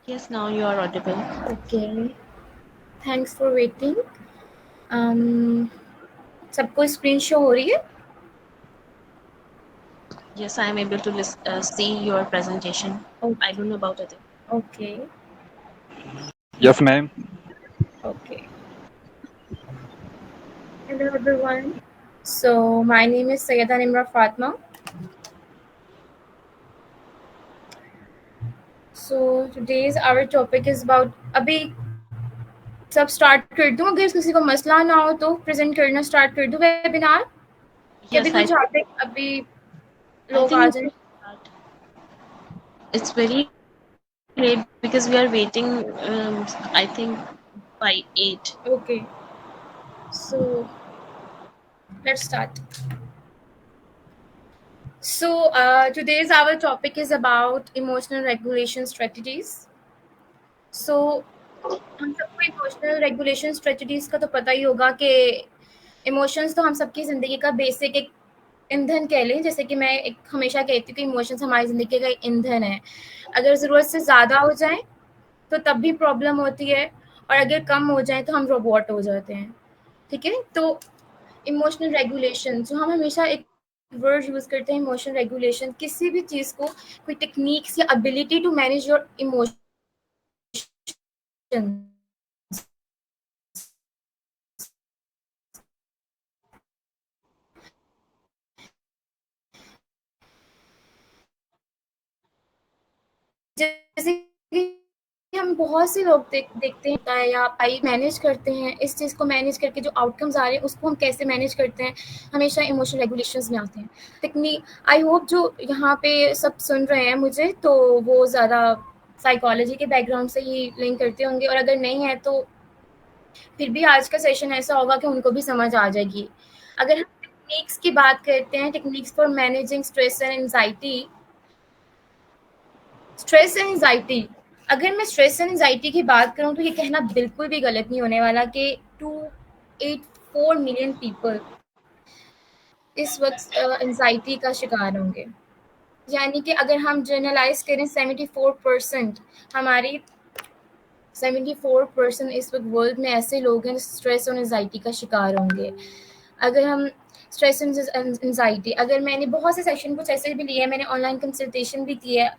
Yes, now you are audible. Okay, thanks for waiting. um, सबको screen show हो रही है? Yes, I am able to see your presentation. I Okay, don't know about it. okay, Yes, ma'am. okay. Hello everyone. So my name is Sayyeda Nimra Fatma. So today's our topic is about अभी सब start कर दूं, अगर किसी को मसला ना हो तो प्रेजेंट करना स्टार्ट कर दूं वेबिनार, कि अभी Yes, कोई चाहते अभी I लोग आ think जाएं? it's very late because we are waiting. I think by 8. Okay, so let's start. So today's our topic is about emotional regulation strategies. So हम सबको इमोशनल रेगुलेशन स्ट्रेटजीज का तो पता ही होगा कि इमोशंस तो हम सबकी ज़िंदगी का बेसिक एक ईंधन कह लें। जैसे कि मैं एक हमेशा कहती हूँ कि इमोशंस हमारी ज़िंदगी का ईंधन है। अगर ज़रूरत से ज़्यादा हो जाए तो तब भी प्रॉब्लम होती है, और अगर कम हो जाए तो हम रोबोट हो जाते हैं। ठीक है, तो इमोशनल रेगुलेशन जो हम हमेशा एक वर्ड यूज़ करते हैं, इमोशनल रेगुलेशन किसी भी चीज़ को, कोई टेक्निक्स या ability to manage your emotions, जैसे कि हम बहुत से लोग देखते हैं या आई मैनेज करते हैं, इस चीज़ को मैनेज करके जो आउटकम्स आ रहे हैं उसको हम कैसे मैनेज करते हैं, हमेशा इमोशनल रेगुलेशंस में आते हैं। टेक्निक, आई होप जो यहाँ पे सब सुन रहे हैं मुझे तो वो ज़्यादा साइकोलॉजी के बैकग्राउंड से ही लिंक करते होंगे, और अगर नहीं है तो फिर भी आज का सेशन ऐसा होगा कि उनको भी समझ आ जाएगी। अगर हम टेक्निक्स की बात करते हैं, techniques for managing stress and anxiety, stress and anxiety, अगर मैं स्ट्रेस एंड एंजाइटी की बात करूं तो ये कहना बिल्कुल भी गलत नहीं होने वाला कि 284 मिलियन पीपल इस वक्त एंजाइटी का शिकार होंगे। यानी कि अगर हम जनरलाइज करें 74% हमारी 74% इस वक्त वर्ल्ड में ऐसे लोग हैं स्ट्रेस और एंजाइटी का शिकार होंगे। अगर हम स्ट्रेस एंड एंजाइटी, अगर मैंने बहुत से सेशन कुछ ऐसे भी लिए हैं, मैंने ऑनलाइन कंसल्टेशन भी की है।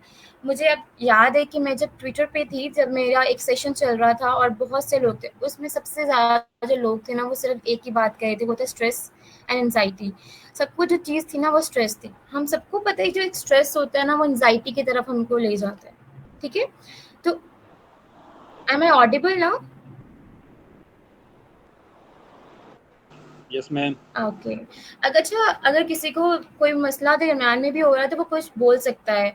मुझे अब याद है कि मैं जब ट्विटर पे थी, जब मेरा एक सेशन चल रहा था और बहुत से लोग थे, उसमें सबसे ज़्यादा जो लोग थे ना वो सिर्फ एक ही बात कह रहे थे, वो था स्ट्रेस एंड एंजाइटी। सबको जो चीज़ थी ना वो स्ट्रेस थी। हम सबको पता है जो एक स्ट्रेस होता है ना वो एंजाइटी की तरफ हमको ले जाता है। ठीक है, तो am I audible now? Yes, ma'am. Okay, अगर अच्छा, अगर किसी को कोई मसला दरमियान में भी हो रहा है तो वो कुछ बोल सकता है,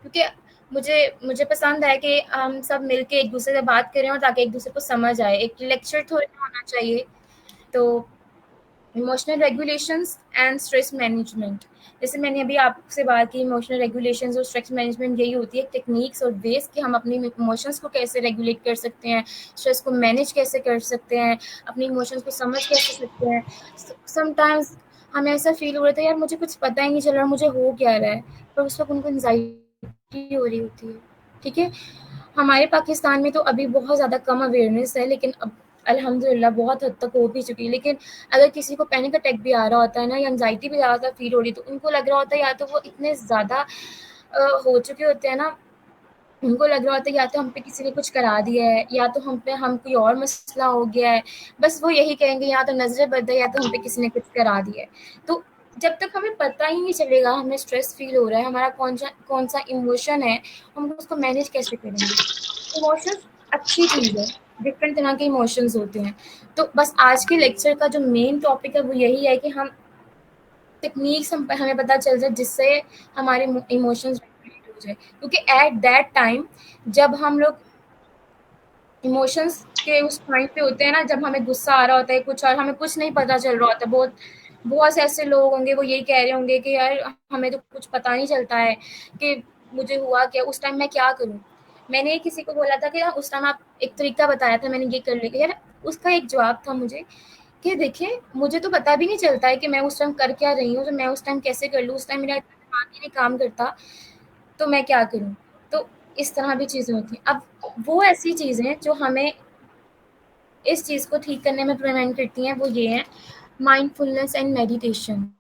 क्योंकि मुझे मुझे पसंद है कि हम सब मिलके एक दूसरे से बात करें और ताकि एक दूसरे को समझ आए। एक लेक्चर थोड़ी ना होना चाहिए। तो emotional regulations and stress management, जैसे मैंने अभी आपसे बात की, इमोशनल रेगुलेशंस और स्ट्रेस मैनेजमेंट यही होती है टेक्निक्स और वेज कि हम अपनी इमोशंस को कैसे रेगुलेट कर सकते हैं, स्ट्रेस को मैनेज कैसे कर सकते हैं, अपनी इमोशंस को समझ कैसे सकते हैं। समटाइम्स हमें ऐसा फील हो रहा था यार मुझे कुछ पता ही नहीं चल रहा मुझे हो क्या रहा है, पर उस वक्त उनको एंजाइटी हो रही होती है। ठीक है, हमारे पाकिस्तान में तो अभी बहुत ज़्यादा कम अवेयरनेस है, लेकिन अब अल्हम्दुलिल्लाह बहुत हद तक हो भी चुकी है। लेकिन अगर किसी को पैनिक अटैक भी आ रहा होता है ना, या एंजाइटी भी ज़्यादा फील हो रही, तो उनको लग रहा होता है या तो वो इतने ज़्यादा हो चुके होते हैं ना, उनको लग रहा होता है या तो हम पे किसी ने कुछ करा दिया है, या तो हम पे हम कोई और मसला हो गया है। बस वो यही कहेंगे या तो नज़रें बद है या तो हम पे किसी ने कुछ करा दिया है। तो जब तक हमें पता ही नहीं चलेगा हमें स्ट्रेस फील हो रहा है, हमारा कौन सा इमोशन है, हम उसको मैनेज कैसे करेंगे? इमोशंस अच्छी चीज़ है, डिफरेंट तरह के इमोशंस होते हैं। तो बस आज के लेक्चर का जो मेन टॉपिक है वो यही है कि हम टेक्निक्स हमें पता चल जाए जिससे हमारे इमोशंस रेगुलेट हो जाए, क्योंकि एट दैट टाइम जब हम लोग इमोशंस के उस पॉइंट पे होते हैं ना, जब हमें गुस्सा आ रहा होता है कुछ और हमें कुछ नहीं पता चल रहा होता, बहुत बहुत से ऐसे लोग होंगे वो यही कह रहे होंगे कि यार हमें तो कुछ पता नहीं चलता है कि मुझे हुआ क्या, उस टाइम मैं क्या करूं। मैंने किसी को बोला था कि हाँ, उस टाइम आप एक तरीका बताया था, मैंने ये कर लिया यार। उसका एक जवाब था मुझे कि देखिए मुझे तो पता भी नहीं चलता है कि मैं उस टाइम कर क्या रही हूँ, तो मैं उस टाइम कैसे कर लूँ, उस टाइम मेरा दिमाग ही नहीं काम करता, तो मैं क्या करूँ? तो इस तरह भी चीज़ें होती हैं। अब वो ऐसी चीज़ें जो हमें इस चीज़ को ठीक करने में प्रिवेंट करती हैं, वो ये हैं माइंडफुलनेस एंड मेडिटेशन।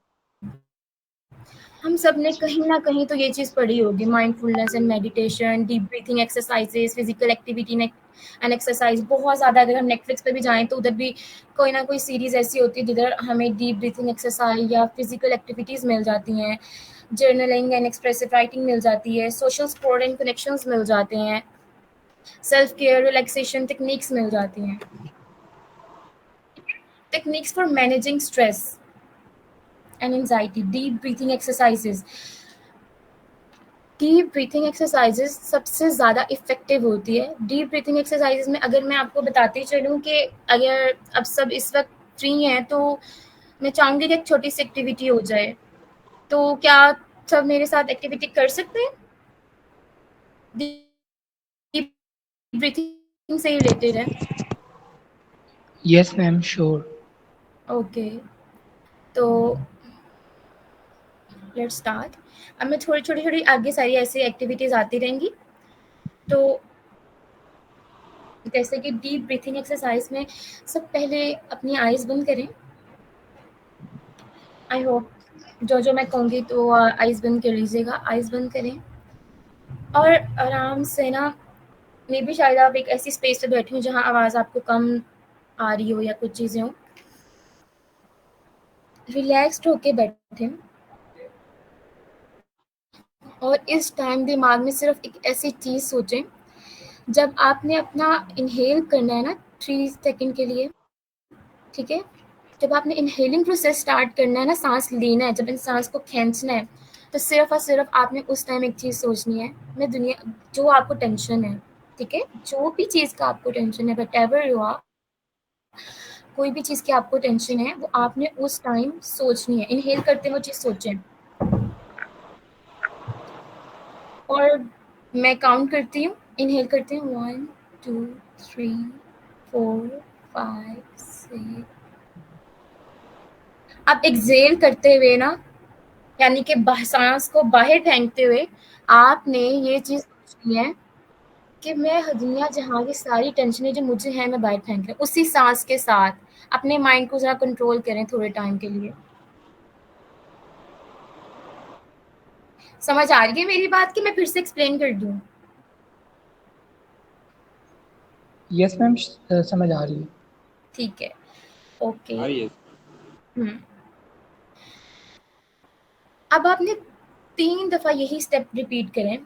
हम सब ने कहीं न कहीं तो ये चीज़ पढ़ी होगी, mindfulness and meditation, deep breathing exercises, physical activity and exercise. बहुत ज़्यादा अगर हम नेटफ्लिक्स पे भी जाएँ तो उधर भी कोई ना कोई सीरीज़ ऐसी होती है जिधर हमें डीप ब्रीथिंग एक्सरसाइज़ या फिज़िकल एक्टिविटीज़ मिल जाती हैं, जर्नलिंग एंड एक्सप्रेसिव राइटिंग मिल जाती है, सोशल सपोर्ट एंड कनेक्शंस मिल जाते हैं, सेल्फ केयर, रिलैक्सेशन टेक्निक्स मिल जाती हैं। Techniques for managing stress and anxiety, deep breathing exercises. Deep breathing exercises सबसे ज़्यादा इफ़ेक्टिव होती है। डीप ब्रीथिंग एक्सरसाइजेज में अगर मैं आपको बताती चलूँ कि अगर अब सब इस वक्त फ्री हैं तो मैं चाहूँगी कि एक छोटी सी एक्टिविटी हो जाए। तो क्या सब मेरे साथ एक्टिविटी कर सकते हैं? डीप ब्रीथिंग से रिलेटेड है। Yes, ma'am, sure. ओके, तो लेट्स स्टार्ट। अब मैं थोड़ी छोटी छोटी आगे सारी ऐसी एक्टिविटीज़ आती रहेंगी। तो जैसे कि डीप ब्रीथिंग एक्सरसाइज में सब पहले अपनी आइज़ बंद करें। आई होप जो मैं कहूँगी तो आइज़ बंद कर लीजिएगा, आइज़ बंद करें और आराम से ना, मे बी शायद आप एक ऐसी स्पेस पे बैठे हो जहाँ आवाज़ आपको कम आ रही हो या कुछ चीज़ें हो। रिलैक्स्ड होके बैठें और इस टाइम दिमाग में सिर्फ एक ऐसी चीज़ सोचें, जब आपने अपना इनहेल करना है ना 3 सेकंड के लिए, ठीक है? जब आपने इनहेलिंग प्रोसेस स्टार्ट करना है ना, सांस लेना है, जब इन सांस को खींचना है, तो सिर्फ और सिर्फ आपने उस टाइम एक चीज़ सोचनी है, मैं दुनिया जो आपको टेंशन है, ठीक है, जो भी चीज़ का आपको टेंशन है, वट एवर यू आर, कोई भी चीज़ की आपको टेंशन है, वो आपने उस टाइम सोचनी है। इनहेल करते हुए वो चीज़ सोचें और मैं काउंट करती हूँ। इनहेल करते हैं 1 2 3 4 5 6। अब एक्सहेल करते हुए ना, यानी कि सांस को बाहर फेंकते हुए आपने ये चीज़ सोचनी है कि मैं दुनिया जहाँ की सारी टेंशनें जो मुझे हैं मैं बाहर फेंक रही हूँ, उसी सांस के साथ। अपने माइंड को ज़रा कंट्रोल करें थोड़े टाइम के लिए। समझ आ रही है मेरी बात कि मैं फिर से एक्सप्लेन कर दूँ? Yes, ma'am, समझ आ रही है। ठीक है, ओके। आ रही है। अब आपने 3 दफ़ा यही स्टेप रिपीट करें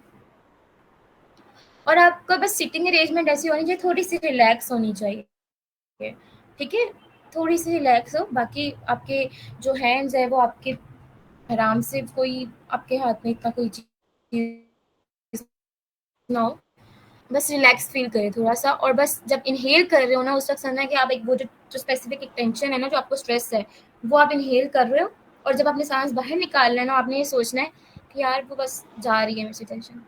और आपका बस सिटिंग अरेंजमेंट ऐसी होनी चाहिए, थोड़ी सी रिलैक्स होनी चाहिए, ठीक है? थोड़ी सी रिलैक्स हो, बाकी आपके जो हैंड्स है वो आपके आराम से, कोई आपके हाथ में इतना कोई चीज़ ना हो, बस रिलैक्स फील करें थोड़ा-सा। और बस जब इनहेल कर रहे हो ना, उस वक़्त समझना है कि आप एक वो जो स्पेसिफिक एक टेंशन है ना, जो आपको स्ट्रेस है, वो आप इनहेल कर रहे हो और जब आपने साँस बाहर निकालना है ना, आपने ये सोचना है कि यार वो बस जा रही है मेरे से टेंशन।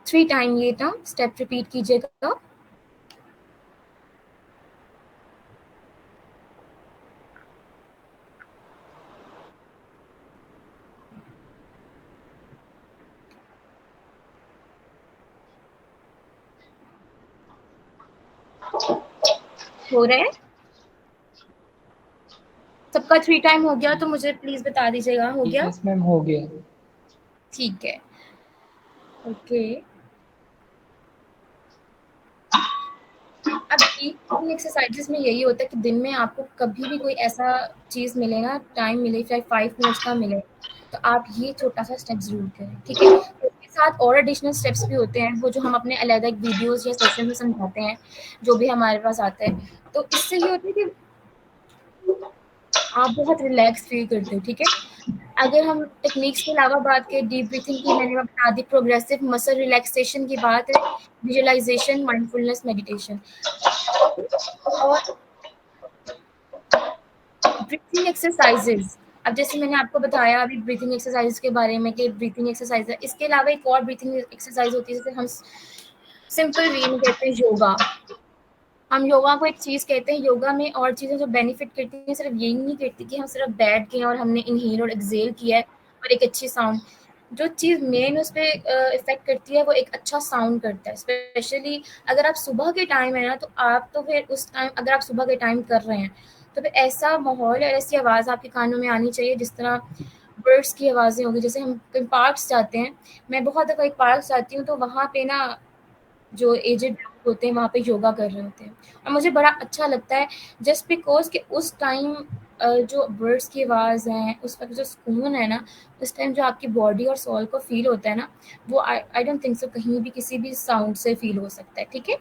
3 टाइम ये ना स्टेप रिपीट कीजिएगा। हो रहा है? सबका 3 टाइम हो गया तो मुझे प्लीज़ बता दीजिएगा, हो गया? Yes, ma'am, हो गया। ठीक है, ओके। अब डीप ब्रीथिंग एक्सरसाइजेस में यही होता है कि दिन में आपको कभी भी कोई ऐसा चीज़ मिले ना, टाइम मिले, चाहे 5 मिनट्स का मिले, तो आप ये छोटा-सा स्टेप ज़रूर करें, ठीक है? उसके साथ और एडिशनल स्टेप्स भी होते हैं, वो जो हम अपने अलग वीडियोज़ या सेशन में समझाते हैं, जो भी हमारे पास आता है। तो इससे ये होता है कि आप बहुत रिलैक्स फील करते हो, ठीक है? अगर हम टेक्निक्स के अलावा बात करें डीप ब्रीथिंग की, मैंने बता दी, प्रोग्रेसिव मसल रिलैक्सेशन की बात है, विजुअलाइजेशन, माइंडफुलनेस, मेडिटेशन और ब्रीथिंग एक्सरसाइजेज। अब जैसे मैंने आपको बताया अभी ब्रीथिंग एक्सरसाइज के बारे में कि ब्रीथिंग एक्सरसाइज है, इसके अलावा एक और ब्रीथिंग एक्सरसाइज होती है जिसे हम सिंपल वे में कहते हैं योगा। हम योगा को एक चीज़ कहते हैं, योगा में और चीज़ें जो बेनिफिट करती हैं सिर्फ यही नहीं करती कि हम सिर्फ बैठ गए और हमने इनहेल और एक्सहेल किया है और एक अच्छी साउंड। जो चीज़ मेन उस पे इफ़ेक्ट करती है वो एक अच्छा साउंड करता है। स्पेशली अगर आप सुबह के टाइम है ना, तो आप तो फिर उस टाइम अगर आप सुबह के टाइम कर रहे हैं, तो फिर ऐसा माहौल और ऐसी आवाज़ आपके कानों में आनी चाहिए जिस तरह बर्ड्स की आवाज़ें होंगी। जैसे हम कहीं पार्क्स जाते हैं, मैं बहुत दफ़ा एक पार्क जाती हूँ, तो वहाँ पे ना जो एजेड लोग होते हैं वहाँ पे योगा कर रहे होते हैं, और मुझे बड़ा अच्छा लगता है जस्ट बिकॉज़ कि उस टाइम जो बर्ड्स की आवाज़ है, उस वक़्त जो सुकून है ना, उस टाइम जो आपकी बॉडी और सोल को फ़ील होता है ना, वो आई डोंट थिंक सो कहीं भी किसी भी साउंड से फ़ील हो सकता है, ठीक है?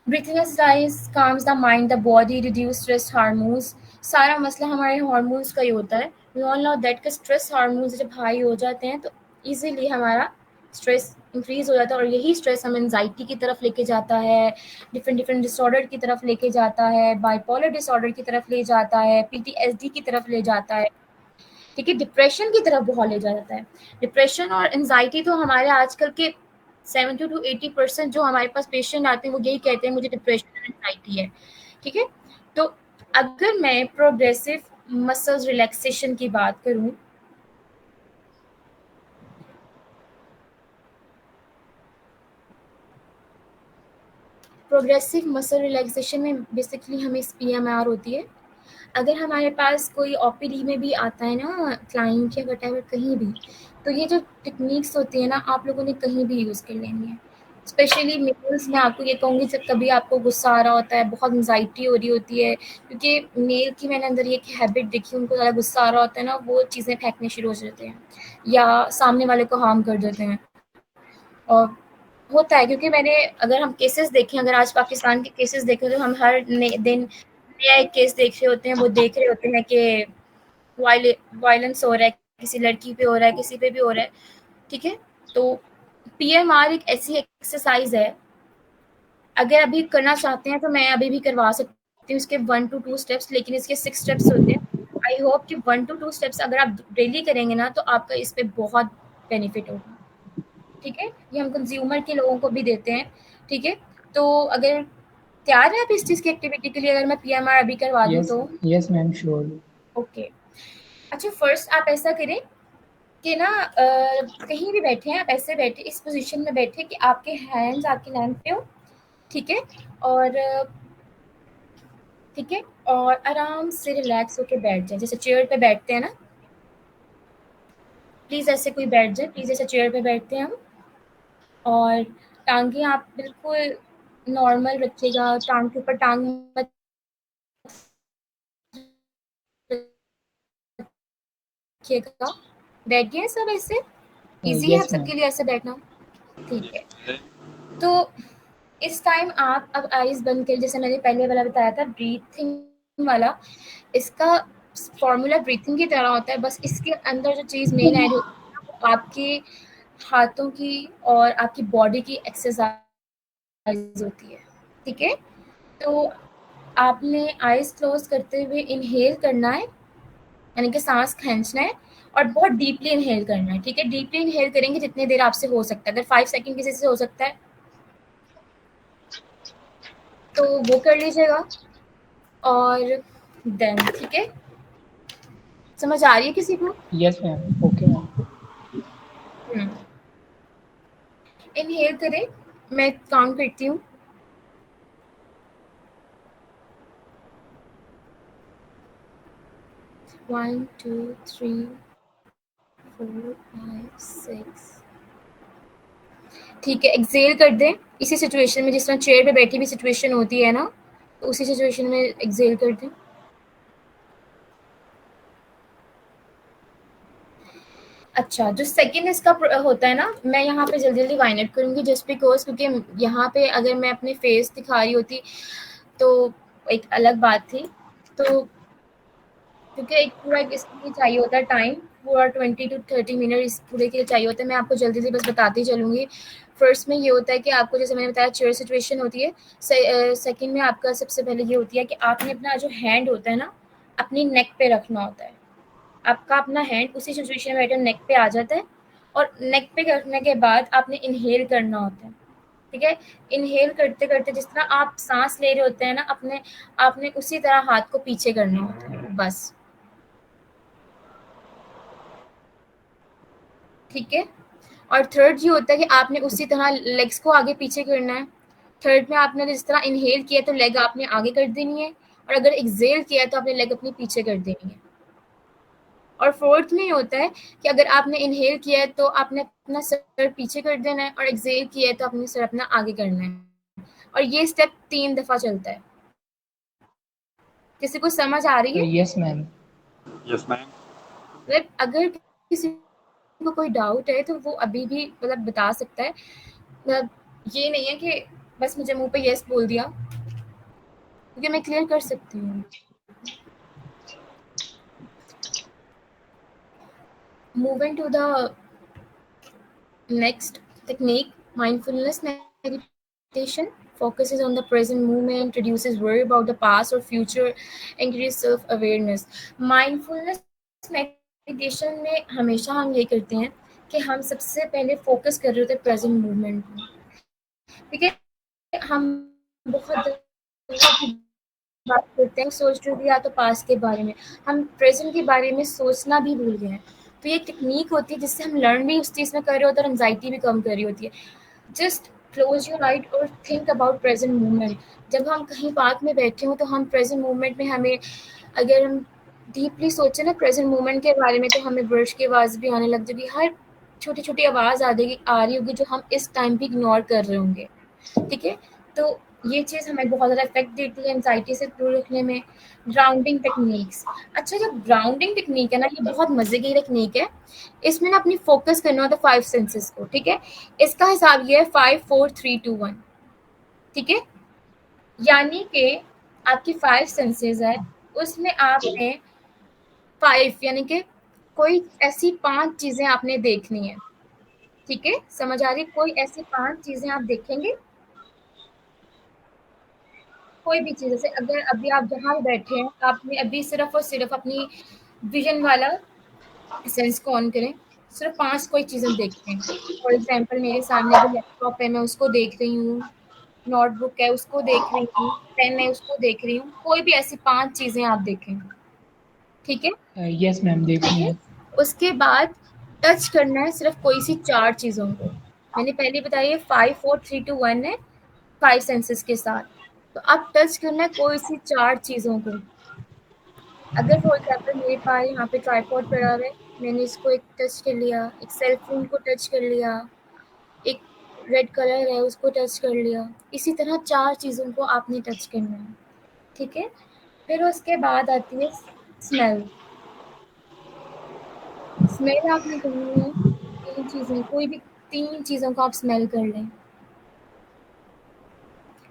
Breathing exercise calms the mind, the body, reduce stress hormones. सारा मसला हमारे हार्मोन्स का ही होता है। वी ऑल नो दैट कि स्ट्रेस हार्मोन्स जब हाई हो जाते हैं तो इजीली हमारा स्ट्रेस इंक्रीज हो जाता है, और यही स्ट्रेस हमें एंजाइटी की तरफ लेके जाता है, डिफरेंट डिफरेंट डिसऑर्डर की तरफ लेके जाता है, बाइपोलर डिसऑर्डर की तरफ ले जाता है, पीटीएसडी की तरफ ले जाता है, ठीक है, डिप्रेशन की तरफ बहुत ले जाता है। डिप्रेशन और एंजाइटी तो हमारे आजकल के 70 to 80% जो हमारे पास पेशेंट आते हैं वो यही कहते हैं मुझे डिप्रेशन और एंजाइटी है, ठीक है। तो अगर मैं प्रोग्रेसिव मसल्स रिलैक्सेशन की बात करूं, प्रोग्रेसिव मसल रिलैक्सेशन में बेसिकली हमें पीएमआर होती है। अगर हमारे पास कोई ओपीडी में भी आता है ना क्लाइंट या वट कहीं भी, तो ये जो टेक्निक्स होती है ना, आप लोगों ने कहीं भी यूज़ कर लेनी है। स्पेशली मेल्स में आपको ये कहूँगी, जब कभी आपको गुस्सा आ रहा होता है, बहुत एंजाइटी हो रही होती है, क्योंकि मेल की मैंने अंदर ये एक हैबिट देखी, उनको ज़्यादा गुस्सा आ रहा होता है ना, वो चीज़ें फेंकने शुरू हो जाते हैं या सामने वाले को हार्म कर देते हैं। और होता है क्योंकि मैंने, अगर हम केसेस देखें, अगर आज पाकिस्तान के केसेस देखें, तो हम हर दिन नया एक केस देख रहे होते हैं। वो देख रहे होते हैं कि वायलेंस हो रहा है, किसी लड़की पे हो रहा है, किसी पे भी हो रहा है, ठीक है। तो पीएमआर एक ऐसी एक्सरसाइज है, अगर अभी करना चाहते हैं तो मैं अभी भी करवा सकती हूँ इसके 1 to 2 स्टेप्स, लेकिन इसके 6 स्टेप्स होते हैं। आई होप कि 1 to 2 स्टेप्स अगर आप डेली करेंगे ना, तो आपका इस पे बहुत बेनिफिट होगा, ठीक है। ये हम कंज्यूमर के लोगों को भी देते हैं, ठीक है। तो अगर तैयार है आप इस चीज़ की एक्टिविटी के लिए, अगर मैं पीएमआर अभी करवा दूँ यस तो? Yes ma'am sure. ओके। अच्छा, फर्स्ट आप ऐसा करें कि ना कहीं भी बैठे हैं, आप ऐसे बैठे, इस पोजीशन में बैठे कि आपके हैंड्स आपके लैंप पे हो, ठीक है। और ठीक है, और आराम से रिलैक्स होके बैठ जाए, जैसे चेयर पे बैठते हैं ना, प्लीज़ ऐसे कोई बैठ जाए, प्लीज़ ऐसे चेयर पे बैठते हैं हम। और टांगे आप बिल्कुल नॉर्मल रखिएगा, टांग के ऊपर टांग मत रखिएगा। बैठ गए सब ऐसे? इजी है आप यस मैम। सबके लिए ऐसे बैठना? ठीक है। तो इस टाइम आप अब आईज बंद कर, जैसे मैंने पहले वाला बताया था ब्रीथिंग वाला, इसका फॉर्मूला ब्रीथिंग की तरह होता है, बस इसके अंदर जो चीज़ मेन ऐड होती है ना, वो आपके हाथों की और आपकी बॉडी की एक्सरसाइज होती है, ठीक है। तो आपने आईज क्लोज करते हुए इनहेल करना है, यानी कि सांस खींचना है, और बहुत डीपली इनहेल करना है, ठीक है। डीपली इनहेल करेंगे जितनी देर आपसे हो सकता है, अगर 5 सेकंड किसी से हो सकता है तो वो कर लीजिएगा। और देन ठीक है, समझ आ रही है किसी को? Yes ma'am, okay ma'am. Inhale करें, मैं काउंट करती हूँ। 1 2 3 4 5 6। ठीक है, एक्सेल कर दें इसी सिचुएशन में, जिस तरह चेयर पे बैठी हुई सिचुएशन होती है ना, तो उसी सिचुएशन में एक्सेल कर दें। अच्छा, जो सेकंड इसका होता है ना, मैं यहाँ पे जल्दी जल्दी वाइंड अप करूँगी जस्ट बिकॉज, क्योंकि यहाँ पे अगर मैं अपने फेस दिखा रही होती तो एक अलग बात थी। तो क्योंकि एक पूरा इसके लिए चाहिए होता है टाइम, पूरा 20 to 30 मिनट इस पूरे के लिए चाहिए होता है। मैं आपको जल्दी से बस बताती चलूँगी। फर्स्ट में ये होता है कि आपको, जैसे मैंने बताया, चेयर सिचुएशन होती है। सेकंड में आपका सबसे पहले ये होती है कि आपने अपना जो हैंड होता है ना, अपनी नेक पे रखना होता है। आपका अपना हैंड उसी सिचुएशन में बैठे नेक पे आ जाता है, और नेक पे रखने के बाद आपने इनहेल करना होता है, ठीक है। इनहेल करते करते जिस तरह आप सांस ले रहे होते हैं ना, अपने आपने उसी तरह हाथ को पीछे करना होता है, बस। ठीक है। और थर्ड ये होता है कि आपने उसी तरह लेग्स को आगे पीछे करना है। थर्ड में आपने जिस तरह इनहेल किया तो लेग आपने आगे कर देनी है, और अगर एक्सेल किया तो आपने लेग अपनी पीछे कर देनी है। और फोर्थ में ये होता है कि अगर आपने इनहेल किया है तो आपने अपना सर पीछे कर देना है, और एक्सेल किया है तो अपने सर अपना आगे करना है। और ये स्टेप 3 दफा चलता है। किसी को समझ आ रही है? Yes, ma'am. Yes, ma'am. मतलब अगर किसी को कोई डाउट है तो वो अभी भी मतलब बता सकता है। मतलब ये नहीं है कि बस मुझे मुंह पे यस बोल दिया, क्योंकि मैं क्लियर कर सकती हूँ। Moving to the next technique, mindfulness meditation focuses on the present moment, reduces worry about the past or future, increases self-awareness. Mindfulness meditation में हमेशा हम ये करते हैं कि हम सबसे पहले फोकस कर रहे होते हैं प्रेजेंट मूवमेंट को। ठीक है, हम बहुत बात करते हैं सोच रहे या तो पास्ट के बारे में, हम प्रेजेंट के बारे में सोचना भी भूल गए हैं। तो ये टेक्निक होती है जिससे हम लर्न भी उस चीज़ में कर रहे होते हैं और एंजाइटी भी कम कर रही होती है। जस्ट क्लोज योर आइज और थिंक अबाउट प्रेजेंट मोमेंट। जब हम कहीं पार्क में बैठे हों तो हम प्रेजेंट मोमेंट में हमें, अगर हम डीपली सोचें ना प्रेजेंट मोमेंट के बारे में, तो हमें ब्रश की आवाज़ भी आने लग जाएगी, हर छोटी छोटी आवाज़ आ रही होगी जो हम इस टाइम भी इग्नोर कर रहे होंगे। ठीक है, तो ये चीज़ हमें बहुत ज़्यादा इफेक्ट देती है एंजाइटी से दूर रखने में। ग्राउंडिंग टेक्निक्स, अच्छा जो ग्राउंडिंग टेक्निक है ना, ये बहुत मज़े की टेक्निक है। इसमें ना अपनी फोकस करना होता है 5 सेंसेस को। ठीक है, इसका हिसाब ये है 5 4 3 2 1। ठीक है, यानी कि आपकी 5 सेंसेस है, उसमें आपने 5 यानी कि कोई ऐसी 5 चीज़ें आपने देखनी है। ठीक है, समझ आ रही है? कोई ऐसी 5 चीज़ें आप देखेंगे, कोई भी चीज़। जैसे अगर अभी आप जहाँ भी बैठे हैं, आपने अभी सिर्फ और सिर्फ अपनी विजन वाला सेंस को ऑन करें, सिर्फ 5 कोई चीज़ें देखते हैं। फॉर एग्जांपल मेरे सामने जो लैपटॉप है मैं उसको देख रही हूँ, नोटबुक है उसको देख रही हूँ, पेन है उसको देख रही हूँ। कोई भी ऐसी 5 चीज़ें आप देखें। ठीक है? Yes, ma'am. ठीक देखनी है? है. उसके बाद टच करना है सिर्फ कोई सी 4 चीज़ों को। मैंने पहले बताया 5 4 3 2 1 है 5 सेंसेस के साथ। तो अब टच करना है कोई सी 4 चीज़ों को। अगर फॉर एग्जांपल मेरे पास यहाँ पे ट्राइपॉड पड़ा हुआ है, मैंने इसको एक टच कर लिया, एक सेल फोन को टच कर लिया, एक रेड कलर है उसको टच कर लिया। इसी तरह 4 चीज़ों को आपने टच करना है। ठीक है, फिर उसके बाद आती है स्मेल। स्मेल आपने करनी है 3 चीज़ें, कोई भी 3 चीज़ों को आप स्मेल कर लें।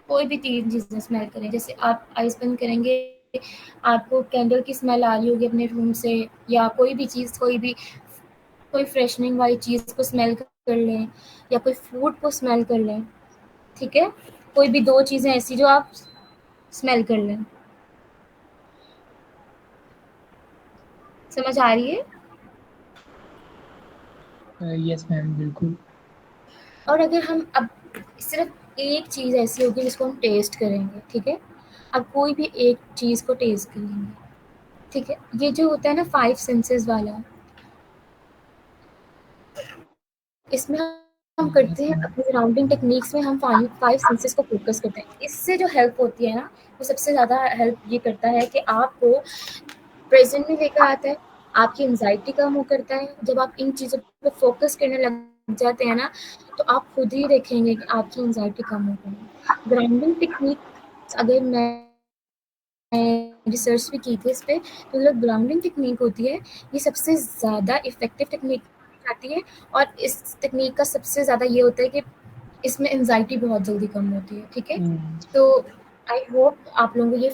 कोई भी 3 चीज़ें स्मेल करें। जैसे आप आइज़ बंद करेंगे, आपको कैंडल की स्मेल आ रही होगी अपने रूम से, या कोई भी चीज़, कोई फ्रेशनिंग वाली चीज़ को स्मेल कर लें, या कोई फूड को स्मेल कर लें। ठीक है, कोई भी 2 चीज़ें ऐसी जो आप स्मेल कर लें। समझ आ रही है? Yes, ma'am. बिल्कुल. और अगर हम अब सिर्फ एक चीज़ ऐसी होगी जिसको हम टेस्ट करेंगे। ठीक है, अब कोई भी एक चीज़ को टेस्ट करेंगे। ठीक है, ये जो होता है ना 5 सेंसेस वाला, इसमें हम करते हैं अपनी सराउंडिंग टेक्निक्स में, हम 5 सेंसेस को फोकस करते हैं। इससे जो हेल्प होती है ना, वो सबसे ज़्यादा हेल्प ये करता है कि आपको प्रेजेंट में लेकर आता है, आपकी एंजाइटी कम हो करता है। जब आप इन चीज़ों पे फोकस करने लग जाते हैं ना, तो आप खुद ही देखेंगे कि आपकी एंजाइटी कम हो गई है। ग्राउंडिंग टेक्निक अगर मैं रिसर्च भी की थी इस पे, तो जो ग्राउंडिंग टेक्निक होती है, ये सबसे ज़्यादा इफ़ेक्टिव टेक्निक आती है। और इस टेक्निक का सबसे ज़्यादा ये होता है कि इसमें एंजाइटी बहुत जल्दी कम होती है। ठीक है, तो आई होप आप लोगों को ये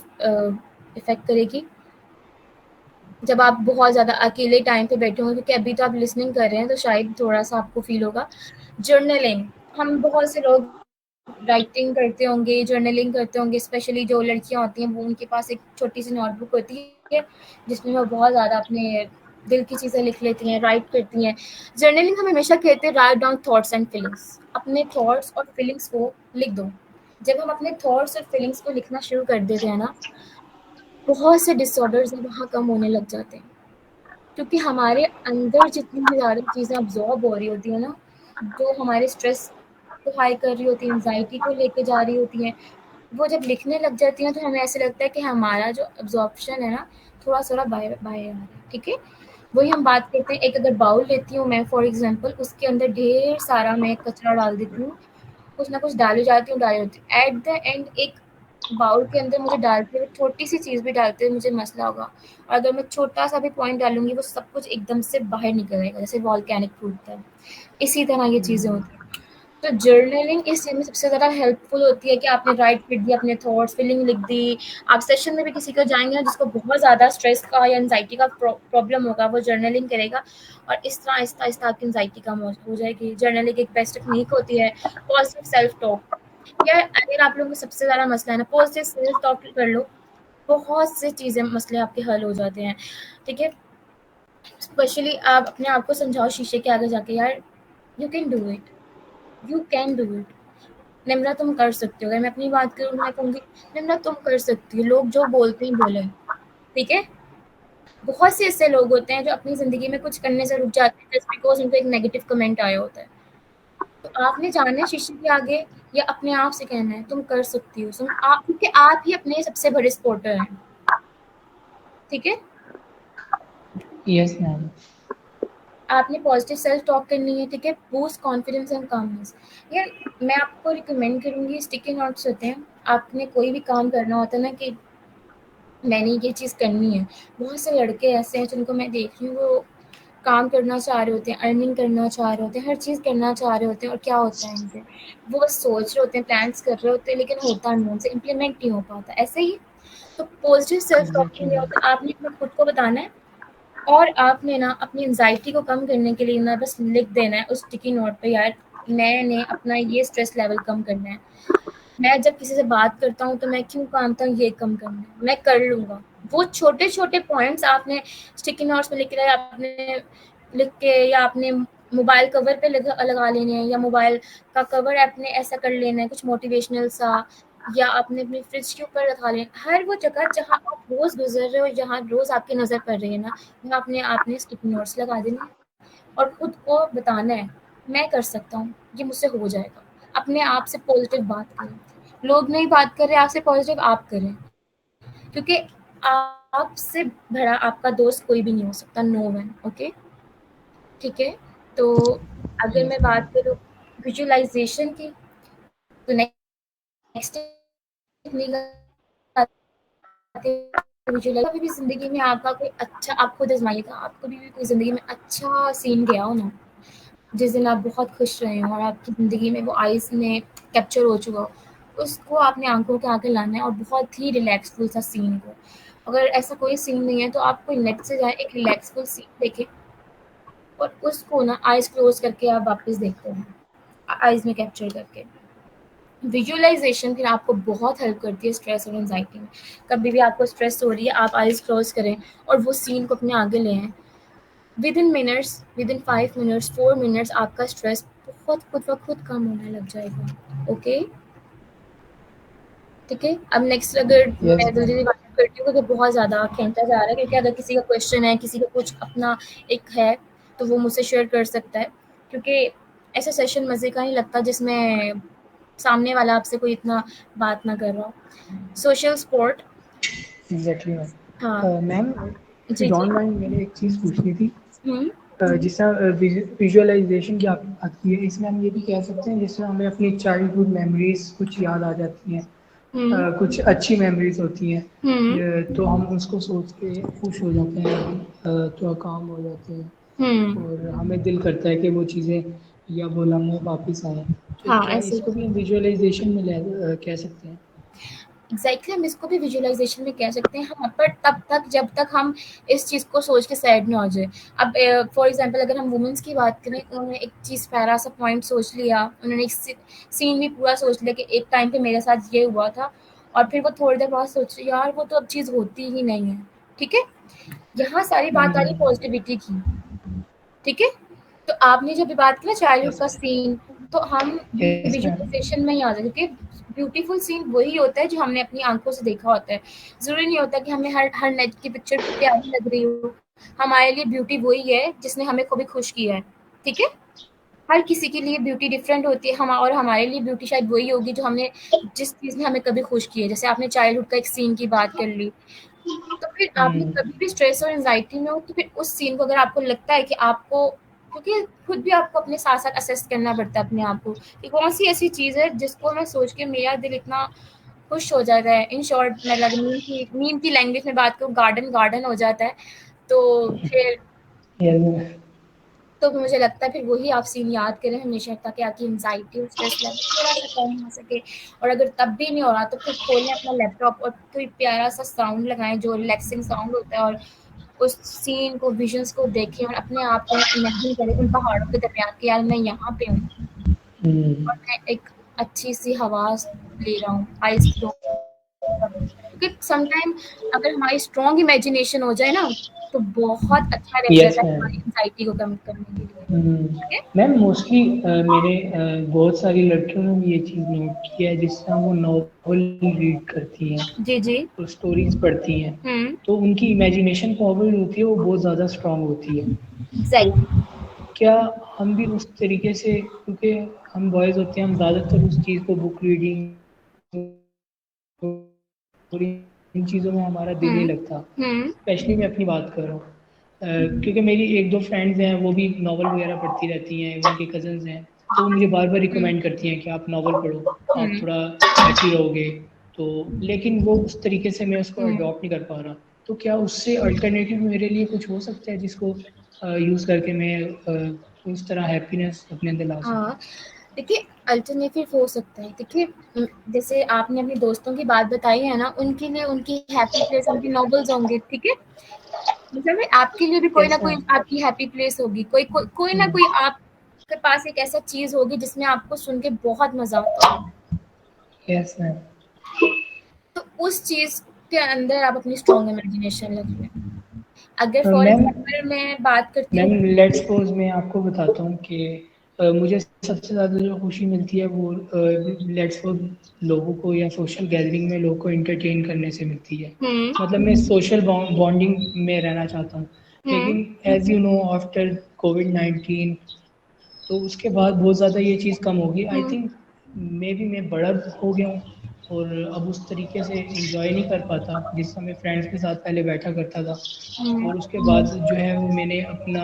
इफ़ेक्ट करेगी जब आप बहुत ज़्यादा अकेले टाइम पे बैठे होंगे, क्योंकि अभी तो आप लिसनिंग कर रहे हैं तो शायद थोड़ा सा आपको फील होगा। जर्नलिंग, हम बहुत से लोग राइटिंग करते होंगे, जर्नलिंग करते होंगे, स्पेशली जो लड़कियां होती हैं वो, उनके पास एक छोटी सी नोटबुक होती है जिसमें वो बहुत ज़्यादा अपने दिल की चीज़ें लिख लेती हैं, राइट करती हैं। जर्नलिंग हम हमेशा कहते हैं write down thoughts and feelings. अपने थॉट्स और फीलिंग्स को लिख दो। जब हम अपने थॉट्स और फीलिंग्स को लिखना शुरू कर देते हैं ना, बहुत से डिसऑर्डर्स वहाँ कम होने लग जाते हैं। क्योंकि हमारे अंदर जितनी भी ज़्यादा चीज़ें अब्जॉर्ब हो रही होती है ना, जो हमारे स्ट्रेस को हाई कर रही होती है, एंजाइटी को लेके जा रही होती हैं, वो जब लिखने लग जाती हैं तो हमें ऐसे लगता है कि हमारा जो अब्जॉर्प्शन है ना, थोड़ा थोड़ा बाहर आ रहा है। ठीक है, वही हम बात करते हैं। एक अगर बाउल लेती हूँ मैं फॉर एग्जांपल, उसके अंदर ढेर सारा मैं कचरा डाल देती हूँ, कुछ ना कुछ डाली जाती हूँ एट द एंड एक बाउल के अंदर मुझे डालते हुए छोटी सी चीज़ भी डालते हुए मुझे मसला होगा, और अगर मैं छोटा सा भी पॉइंट डालूंगी वो सब कुछ एकदम से बाहर निकल आएगा, जैसे वॉल्केनिक फूटता है। इसी तरह ये चीज़ें होती हैं। तो जर्नलिंग इस चीज़ में सबसे ज़्यादा हेल्पफुल होती है कि आपने राइट लिख दिया, अपने थॉट्स फीलिंग लिख दी। आप सेशन में भी किसी को जाएंगे ना जिसको बहुत ज़्यादा स्ट्रेस का या एंजाइटी का प्रॉब्लम होगा, वो जर्नलिंग करेगा और इस तरह आहिस्ता आहिस्ता आपकी एंजाइटी कम हो जाएगी। जर्नलिंग एक बेस्ट टेक्निक होती है। पॉजिटिव सेल्फ टॉक, या अगर आप लोगों को सबसे ज़्यादा मसला है ना, पॉजिटिव सेल्फ टॉक कर लो, बहुत से चीज़ें मसले आपके हल हो जाते हैं। ठीक है, स्पेशली आप अपने आप को समझाओ शीशे के आगे जाके, यार you can do it, you can do it, Nimra तुम कर सकती हो। अगर मैं अपनी बात करूँ तो मैं कहूँगी निम्रा तुम कर सकती हो, लोग जो बोलते हैं बोले। ठीक है, बहुत से ऐसे लोग होते हैं जो अपनी ज़िंदगी में कुछ करने से रुक जाते हैं जस्ट बिकॉज उनको एक नेगेटिव कमेंट आया होता है। तो आपने जाना है शीशे के आगे या अपने आप से कहना है तुम कर सकती हो, आप, क्योंकि आप ही अपने सबसे बड़े सपोर्टर हैं। ठीक है, यस मैम। आपने पॉजिटिव सेल्फ टॉक करनी है। ठीक है, बूस्ट कॉन्फिडेंस एंड कामनेस। यार मैं आपको रिकमेंड करूँगी, स्टिकी नोट्स होते हैं, आपने कोई भी काम करना होता है ना कि मैंने ये चीज़ करनी है। बहुत से लड़के ऐसे हैं जिनको मैं देख रही हूँ, वो काम करना चाह रहे होते हैं, अर्निंग करना चाह रहे होते हैं, हर चीज़ करना चाह रहे होते हैं, और क्या होता है इनसे, वो बस सोच रहे होते हैं, प्लान्स कर रहे होते हैं, लेकिन होता नहीं, उनसे इम्प्लीमेंट नहीं हो पाता। ऐसे ही तो पॉजिटिव सेल्फ टॉकिंग एग्जैक्टली में मैम। होता है, आपने अपने खुद को बताना है और आपने ना अपनी एंजाइटी को कम करने के लिए ना बस लिख देना है उस स्टिकी नोट पे, यार मैंने अपना ये स्ट्रेस लेवल कम करना है, मैं जब किसी से बात करता हूँ तो मैं क्यों मानता हूँ ये कम करना है, मैं कर लूँगा। वो छोटे छोटे पॉइंट्स आपने स्टिकी नोट्स में लिख के, आपने लिख के, या आपने मोबाइल कवर पे लगा लेने हैं, या मोबाइल का कवर आपने ऐसा कर लेना है कुछ मोटिवेशनल सा, या आपने अपने फ्रिज के ऊपर रखा लेना। हर वो जगह जहाँ आप रोज़ गुजर रहे हो, जहाँ रोज़ आपकी नज़र पड़ रही है ना, वहाँ आपने आपने स्टिकी नोट्स लगा देने हैं और खुद को बताना है मैं कर सकता हूँ, ये मुझसे हो जाएगा। अपने आप से पॉजिटिव बात करें, लोग नहीं बात कर रहे आपसे पॉजिटिव, आप करें, क्योंकि आपसे बड़ा आपका दोस्त कोई भी नहीं हो सकता, नो वन। ओके, ठीक है, तो अगर यस मैं मैम। बात करूँ विजुअलाइजेशन की, तो नेक्स्ट टेक्निक आती है विजुअलाइज। कभी भी जिंदगी में आपका कोई अच्छा, आप खुद आजमाइएगा, आपको भी कोई जिंदगी में अच्छा सीन गया हो ना, जिस दिन आप बहुत खुश रहे हो और आपकी ज़िंदगी में वो आइज़ में कैप्चर हो चुका हो, उसको आपने आंखों के आगे लाना है और बहुत ही रिलैक्सफुल सा सीन को। अगर ऐसा कोई सीन नहीं है तो आप कोई नेट से जाए, एक रिलैक्सफुल सीन देखें और उसको ना आइज़ क्लोज करके आप वापस देखते हैं, आइज़ में कैप्चर करके। विजुअलाइजेशन फिर आपको बहुत हेल्प करती है स्ट्रेस और एंजाइटी में। कभी भी आपको स्ट्रेस हो रही है, आप आइज़ क्लोज करें और वो सीन को अपने आगे ले आएँ। Within minutes, within 5 minutes, 4 minutes आपका स्ट्रेस बहुत खुद ब खुद कम होने लग जाएगा। ओके, ठीक है। अब नेक्स्ट, अगर यस मैं मैम। जल्दी बात करती हूँ क्योंकि बहुत ज़्यादा खींचा जा रहा है, क्योंकि अगर किसी का क्वेश्चन है, किसी का कुछ अपना एक है, तो वो मुझसे शेयर कर सकता है, क्योंकि ऐसा सेशन मज़े का नहीं लगता जिसमें सामने वाला आपसे कोई इतना बात ना कर रहा हो। सोशल सपोर्ट, एग्जैक्टली हाँ, मैम। मैम, इफ यू जी, जी। डोंट माइंड, मैंने एक चीज़ पूछनी थी। हुँ, जिस तरह विजुअलाइजेशन की आप आती है, इसमें हम ये भी कह सकते हैं जिससे हमें अपनी चाइल्डहुड मेमोरीज कुछ याद आ जाती हैं, हुँ, कुछ अच्छी मेमोरीज होती हैं, हुँ, तो हम उसको सोच के खुश हो जाते हैं, थोड़ा काम हो जाते हैं, हुँ, और हमें दिल करता है कि वो चीज़ें या वो लम्हे वापस आए। तो हाँ, क्या ऐसे इसको ही। भी हम विजुअलाइजेशन में कह सकते हैं? एग्जैक्टली हम इसको भी विजुअलाइजेशन में कह सकते हैं, हाँ, पर तब तक जब तक हम इस चीज़ को सोच के सैड ना हो जाए। अब फॉर एग्जांपल अगर हम वुमेन्स की बात करें, उन्होंने एक चीज़ प्यारा सा पॉइंट सोच लिया, उन्होंने एक सीन भी पूरा सोच लिया कि एक टाइम पे मेरे साथ ये हुआ था, और फिर वो थोड़ी देर बाद सोच रही यार वो तो अब चीज़ होती ही नहीं है। ठीक है, यहाँ सारी बात आ रही पॉजिटिविटी की। ठीक है, तो आपने जब भी बात की ना चाइल्डहुड यस का सीन, तो हम यस मैम। विजुअलाइजेशन में ही आ जाए, क्योंकि ब्यूटीफुल सीन वही होता है जो हमने अपनी आंखों से देखा होता है। ज़रूरी नहीं होता कि हमें हर हर नेट की पिक्चर प्यारी लग रही हो। हमारे लिए ब्यूटी वही है जिसने हमें कभी खुश किया है, ठीक है? हर किसी के लिए ब्यूटी डिफरेंट होती है, और हमारे लिए ब्यूटी शायद वही होगी जो हमने जिस चीज़ ने हमें कभी खुश किया है। जैसे आपने चाइल्डहुड का एक सीन की बात कर ली, तो फिर आपने हम्म, कभी भी स्ट्रेस और एंग्जायटी में हो, तो फिर उस सीन को अगर आपको लगता है कि आपको, क्योंकि खुद भी आपको अपने साथ-साथ असेस करना पड़ता है अपने आप को, कि कौन-सी ऐसी चीज़ है जिसको मैं सोच के मेरा दिल इतना खुश हो जाता है। इन शॉर्ट, मैं अगर मीम की लैंग्वेज में बात करूँ, गार्डन गार्डन हो जाता है। तो फिर yes, तो मुझे लगता है फिर वही आप सीन याद करें हमेशा, ताकि आपकी एंग्जायटी और स्ट्रेस लेवल थोड़ा-सा कम हो सके। और अगर तब भी नहीं हो रहा, तो फिर खोलें अपना लैपटॉप और कोई प्यारा-सा साउंड लगाएँ जो रिलैक्सिंग साउंड होता है, और उस सीन को, विज़न्स को देखें और अपने आप को इमेजिन करें उन पहाड़ों के दरमियान कि यार मैं यहाँ पे हूँ हम्म, और मैं एक अच्छी-सी हवा ले रहा हूँ, आइज़ क्लोज़ कर लूँ। क्योंकि समटाइम अगर हमारी स्ट्रॉन्ग इमेजिनेशन हो जाए ना, तो बहुत अच्छा रह यस जाता है मैम। हमारी एंग्जायटी को कम करने के लिए। ठीक है? मैम मोस्टली मैंने बहुत सारी लड़कियों ने भी ये चीज़ नोट की है, जिस तरह वो नॉवल रीड करती हैं जी, जी। और स्टोरीज पढ़ती हैं, हुँ, तो उनकी इमेजिनेशन पावर होती है वो बहुत ज़्यादा स्ट्रांग होती है। तो एग्ज़ैक्टली। क्या हम भी उस तरीके से, क्योंकि हम बॉयज़ होते हैं, हम ज़्यादातर उस चीज़ को बुक रीडिंग और इन चीज़ों में हमारा दिल नहीं हुँ, लगता। हुँ, स्पेशली मैं अपनी बात कर रहा हूँ, क्योंकि मेरी एक दो फ्रेंड्स हैं वो भी नावल वगैरह पढ़ती रहती हैं, उनके कज़न्स हैं, तो वो मुझे बार बार हुँ, रिकमेंड करती हैं कि आप नावल पढ़ो, आप हुँ, थोड़ा हैप्पी रहोगे। तो लेकिन वो उस तरीके से मैं उसको हुँ। अडॉप्ट नहीं कर पा रहा। तो क्या उससे अल्टरनेटिव मेरे लिए कुछ हो सकता है जिसको यूज़ करके मैं उस तरह हैप्पीनेस अपने अंदर ला सकूँ? हाँ, देखिए अल्टरनेटिव हो सकता है। देखिए जैसे आपने अपने दोस्तों की बात बताई है ना, उनके लिए उनकी हैप्पी प्लेस उनकी नॉवेल्स होंगे, ठीक है? मतलब आपके लिए भी कोई ना यस कोई मैम। आपकी हैप्पी प्लेस होगी। कोई ना हम्म, कोई आपके पास एक ऐसा चीज़ होगी जिसमें आपको सुन के बहुत मज़ा आता होगा। Yes ma'am. तो उस चीज़ के अंदर आप अपनी स्ट्रॉन्ग इमेजिनेशन लगाएँ। अगर फॉर मैम, एग्ज़ाम्पल मैं बात करती हूँ। मैम लेट्स सपोज मैं आपको बताता हूँ कि मुझे सबसे ज़्यादा जो खुशी मिलती है वो लेट्स सपोज लोगों को या सोशल गैदरिंग में लोगों को इंटरटेन करने से मिलती है। हुँ, मतलब मैं सोशल बॉन्डिंग में रहना चाहता हूँ। हुँ, लेकिन एज़ यू नो आफ्टर कोविड-19, तो उसके बाद बहुत ज़्यादा ये चीज़ कम होगी। आई हुँ, थिंक मे बी मैं बड़ा हो गया हूँ और अब उस तरीके से एंजॉय नहीं कर पाता जिस समय फ्रेंड्स के साथ पहले बैठा करता था। हुँ, और उसके बाद जो है वो मैंने अपना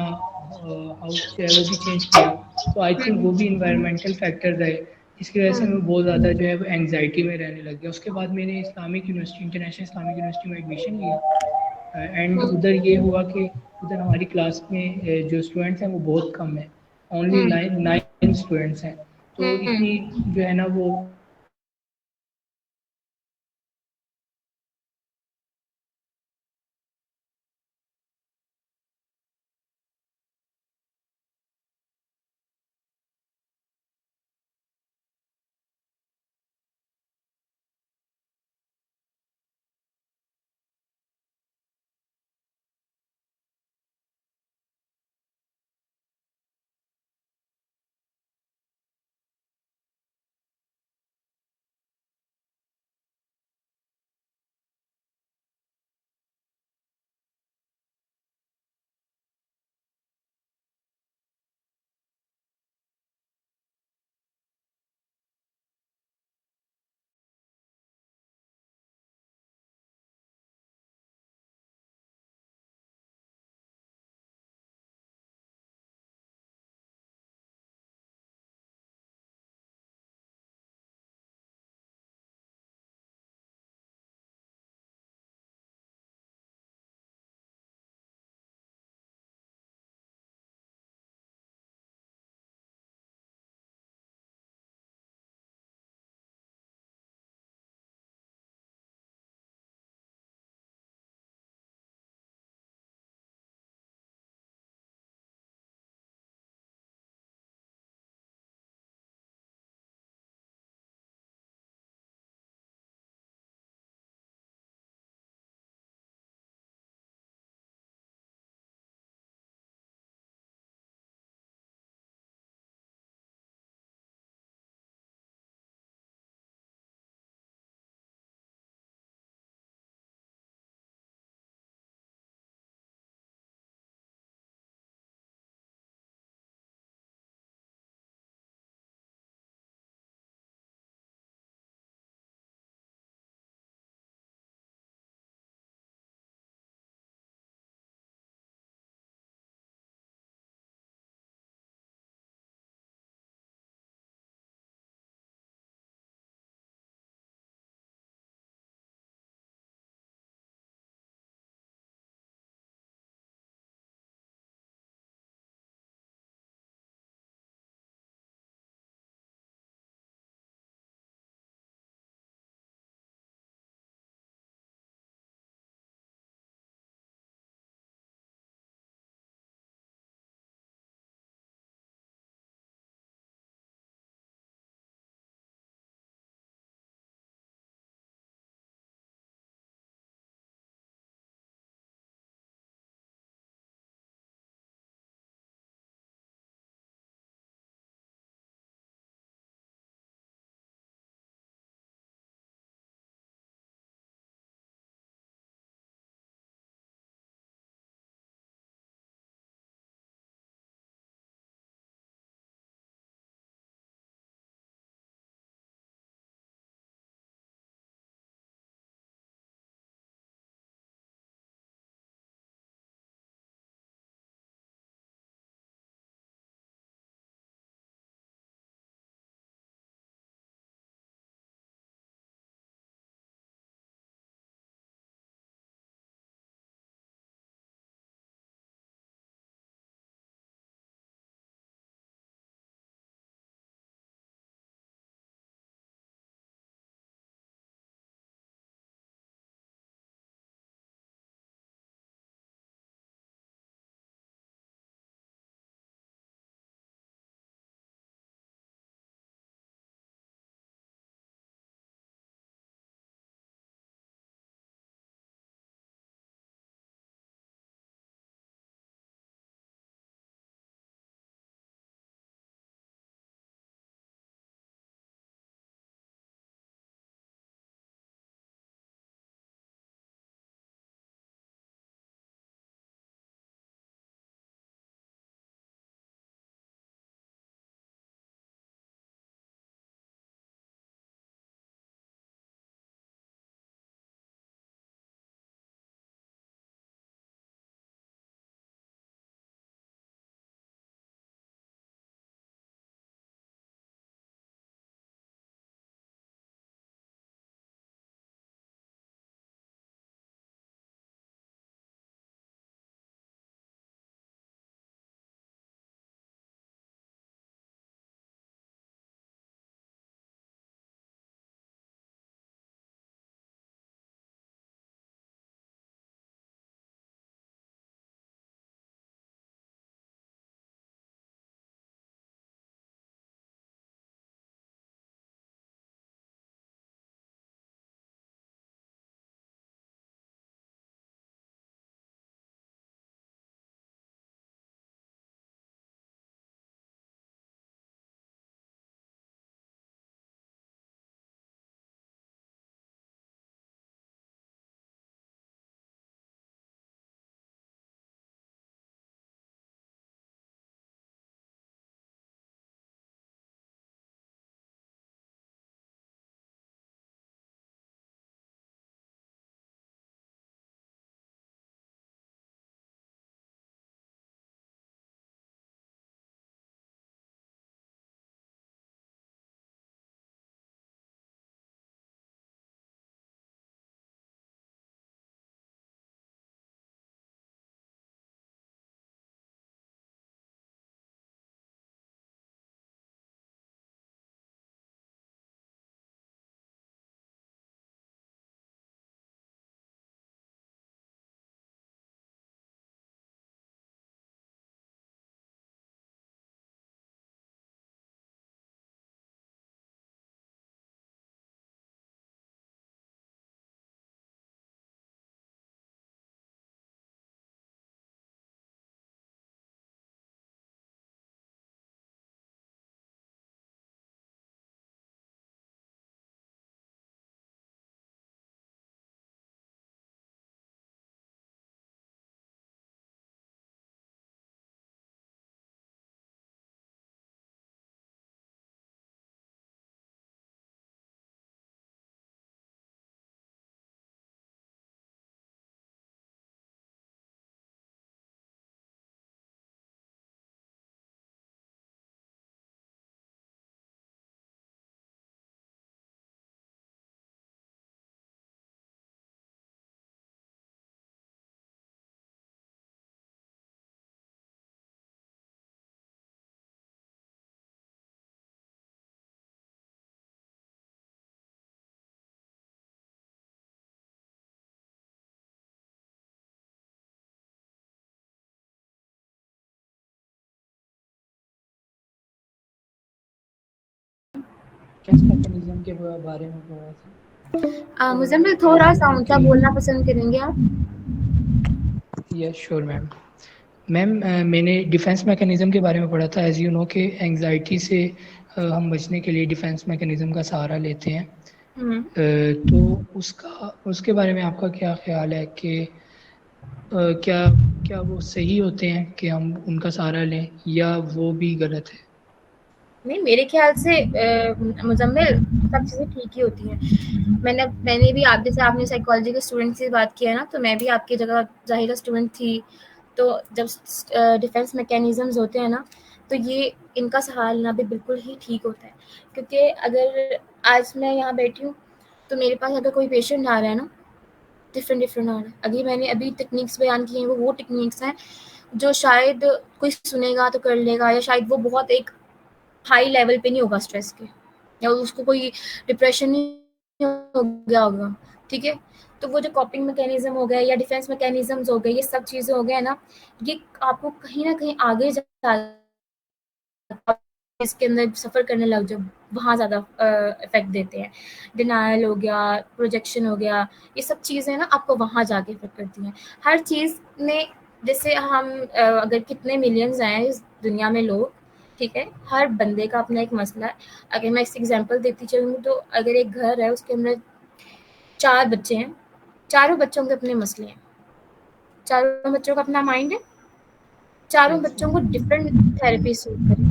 हाउस जो है वो भी चेंज किया। तो आई थिंक हुँ, वो भी इन्वायरमेंटल फैक्टर रहे जिसकी वजह से हुँ, मैं बहुत ज़्यादा जो है वो एंग्जाइटी में रहने लग गया। उसके बाद मैंने Islamic university, international Islamic university में एडमिशन लिया एंड हुँ, उधर ये हुआ कि उधर हमारी क्लास में जो स्टूडेंट्स हैं वो बहुत कम है। ओनली हुँ, नाइन नाइन स्टूडेंट्स हैं। तो हुँ। इतनी जो है ना वो डिफेंस मैकेनिज्म के बारे में पढ़ा था। मुजम्मिल as थोड़ा you सा know ऊंचा कि बोलना पसंद करेंगे आप? Yes sure ma'am. मैम मैंने डिफेंस मैकेनिज्म के बारे में पढ़ा था। एज यू नो कि एंग्जाइटी से हम बचने के लिए डिफेंस मैकेनिज्म का सहारा लेते हैं। तो उसके बारे में आपका क्या ख्याल है कि क्या क्या वो सही होते हैं कि हम उनका सहारा लें या वो भी गलत है? नहीं, मेरे ख्याल से मुजम्मिल सब चीज़ें ठीक ही होती हैं। मैंने भी आप जैसे आपने साइकोलॉजी के स्टूडेंट से बात किया ना, तो मैं भी आपकी जगह ज़ाहिरा स्टूडेंट थी। तो जब डिफेंस मैकेनिज़म्स होते हैं ना, तो ये इनका सहारा लेना भी बिल्कुल ही ठीक होता है। क्योंकि अगर आज मैं यहाँ बैठी हूँ, तो मेरे पास अगर कोई पेशेंट आ रहा है ना, डिफरेंट आ रहा है। मैंने अभी टेक्निक्स बयान की हैं, वो टेक्निक्स हैं जो शायद कोई सुनेगा तो कर लेगा, या शायद वो बहुत एक हाई लेवल पे नहीं होगा स्ट्रेस के, या उसको कोई डिप्रेशन नहीं हो गया होगा, ठीक है? तो वो जो कॉपिंग मैकेनिज्म हो गया या डिफेंस मैकेनिज्म्स हो गए, ये सब चीज़ें हो गए ना, ये आपको कहीं न कहीं आगे जा इसके अंदर सफ़र करने लग जाओ, वहाँ ज़्यादा इफ़ेक्ट देते हैं। डिनायल हो गया, प्रोजेक्शन हो गया, ये सब चीज़ें ना आपको वहाँ जाके इफ़ेक्ट करती हैं। हर चीज़ में जैसे हम अगर कितने मिलियंस हैं इस दुनिया में लोग, ठीक है? हर बंदे का अपना एक मसला है। अगर मैं इस एग्ज़ाम्पल देती चलूँ, तो अगर एक घर है, उसके अंदर 4 बच्चे हैं, चारों बच्चों के अपने मसले हैं। चारों बच्चों का अपना माइंड है, चारों यस बच्चों को डिफरेंट थेरेपी सूट करेगी।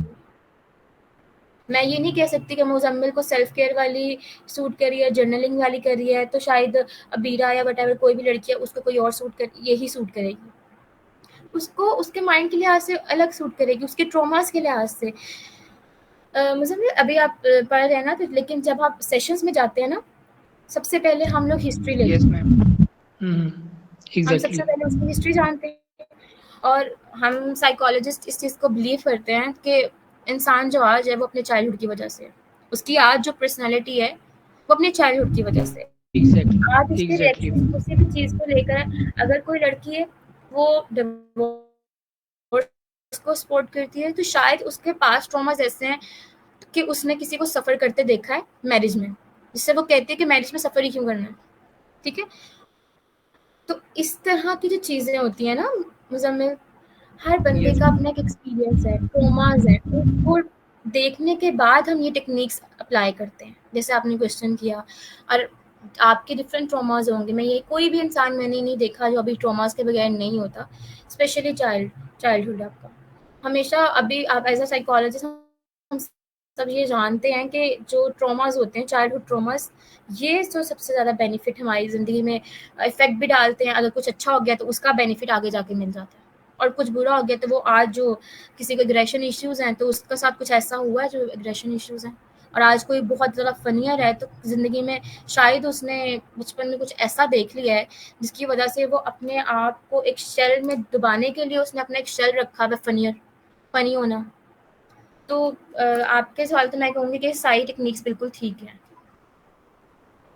मैं ये नहीं कह सकती कि मुज़म्मिल को सेल्फ केयर वाली सूट करी है, जर्नलिंग वाली करी है, तो शायद अबीरा या व्हाटएवर कोई भी लड़की है, उसको कोई और यही सूट करेगी। उसको उसके माइंड के लिहाज से अलग सूट करेगी, उसके ट्रॉमास के लिहाज से। मुज़म्मिल अभी आप पढ़ रहे हैं ना, तो लेकिन जब आप सेशंस में जाते हैं ना, सबसे पहले हम लोग हिस्ट्री लेते यस हैं। मैम। हम एग्जैक्टली। सबसे पहले उसकी हिस्ट्री जानते हैं, और हम साइकोलॉजिस्ट इस चीज़ को बिलीव करते हैं कि इंसान जो आज है वो अपने चाइल्डहुड की वजह से है। उसकी आज जो पर्सनैलिटी है वो अपने चाइल्डहुड की वजह से है। आज एग्जैक्टली उसके एग्जैक्टली रिएक्शन मैम। किसी भी चीज़ को लेकर, अगर कोई लड़की है वो डिवोर्स को सपोर्ट करती है, तो शायद उसके पास ट्रॉमास ऐसे हैं कि उसने किसी को सफ़र करते देखा है मैरिज में, जिससे वो कहती है कि मैरिज में सफ़र ही क्यों करना है, ठीक है? तो इस तरह की जो चीज़ें होती हैं ना मुज़म्मिल, हर बंदे यस का मैम। अपना एक एक्सपीरियंस है, ट्रॉमास है, उसको देखने के बाद हम ये टेक्निक्स अप्लाई करते हैं, जैसे आपने क्वेश्चन किया। और आपके डिफरेंट ट्रॉमास होंगे, मैं ये कोई भी इंसान मैंने नहीं देखा जो अभी ट्रॉमास के बगैर नहीं होता, स्पेशली चाइल्डहुड आपका हमेशा। अभी आप एज अ साइकोलॉजिस्ट हम सब ये जानते हैं कि जो ट्रॉमास होते हैं, चाइल्डहुड ट्रॉमास, ये जो सबसे ज़्यादा बेनिफिट हमारी ज़िंदगी में इफ़ेक्ट भी डालते हैं। अगर कुछ अच्छा हो गया तो उसका बेनिफिट आगे जाके मिल जाता है, और कुछ बुरा हो गया तो वो आज जो किसी को एग्रेशन इश्यूज़ हैं, तो उसका साथ कुछ ऐसा हुआ है जो एग्रेशन इश्यूज़ हैं। और आज कोई बहुत ज़्यादा फ़नियर है, तो ज़िंदगी में शायद उसने बचपन में कुछ ऐसा देख लिया है जिसकी वजह से वो अपने आप को एक शेल में दबाने के लिए उसने अपना एक शेल रखा है, फ़नी होना। तो आपके सवाल तो मैं कहूँगी कि सारी टेक्निक्स बिल्कुल ठीक हैं।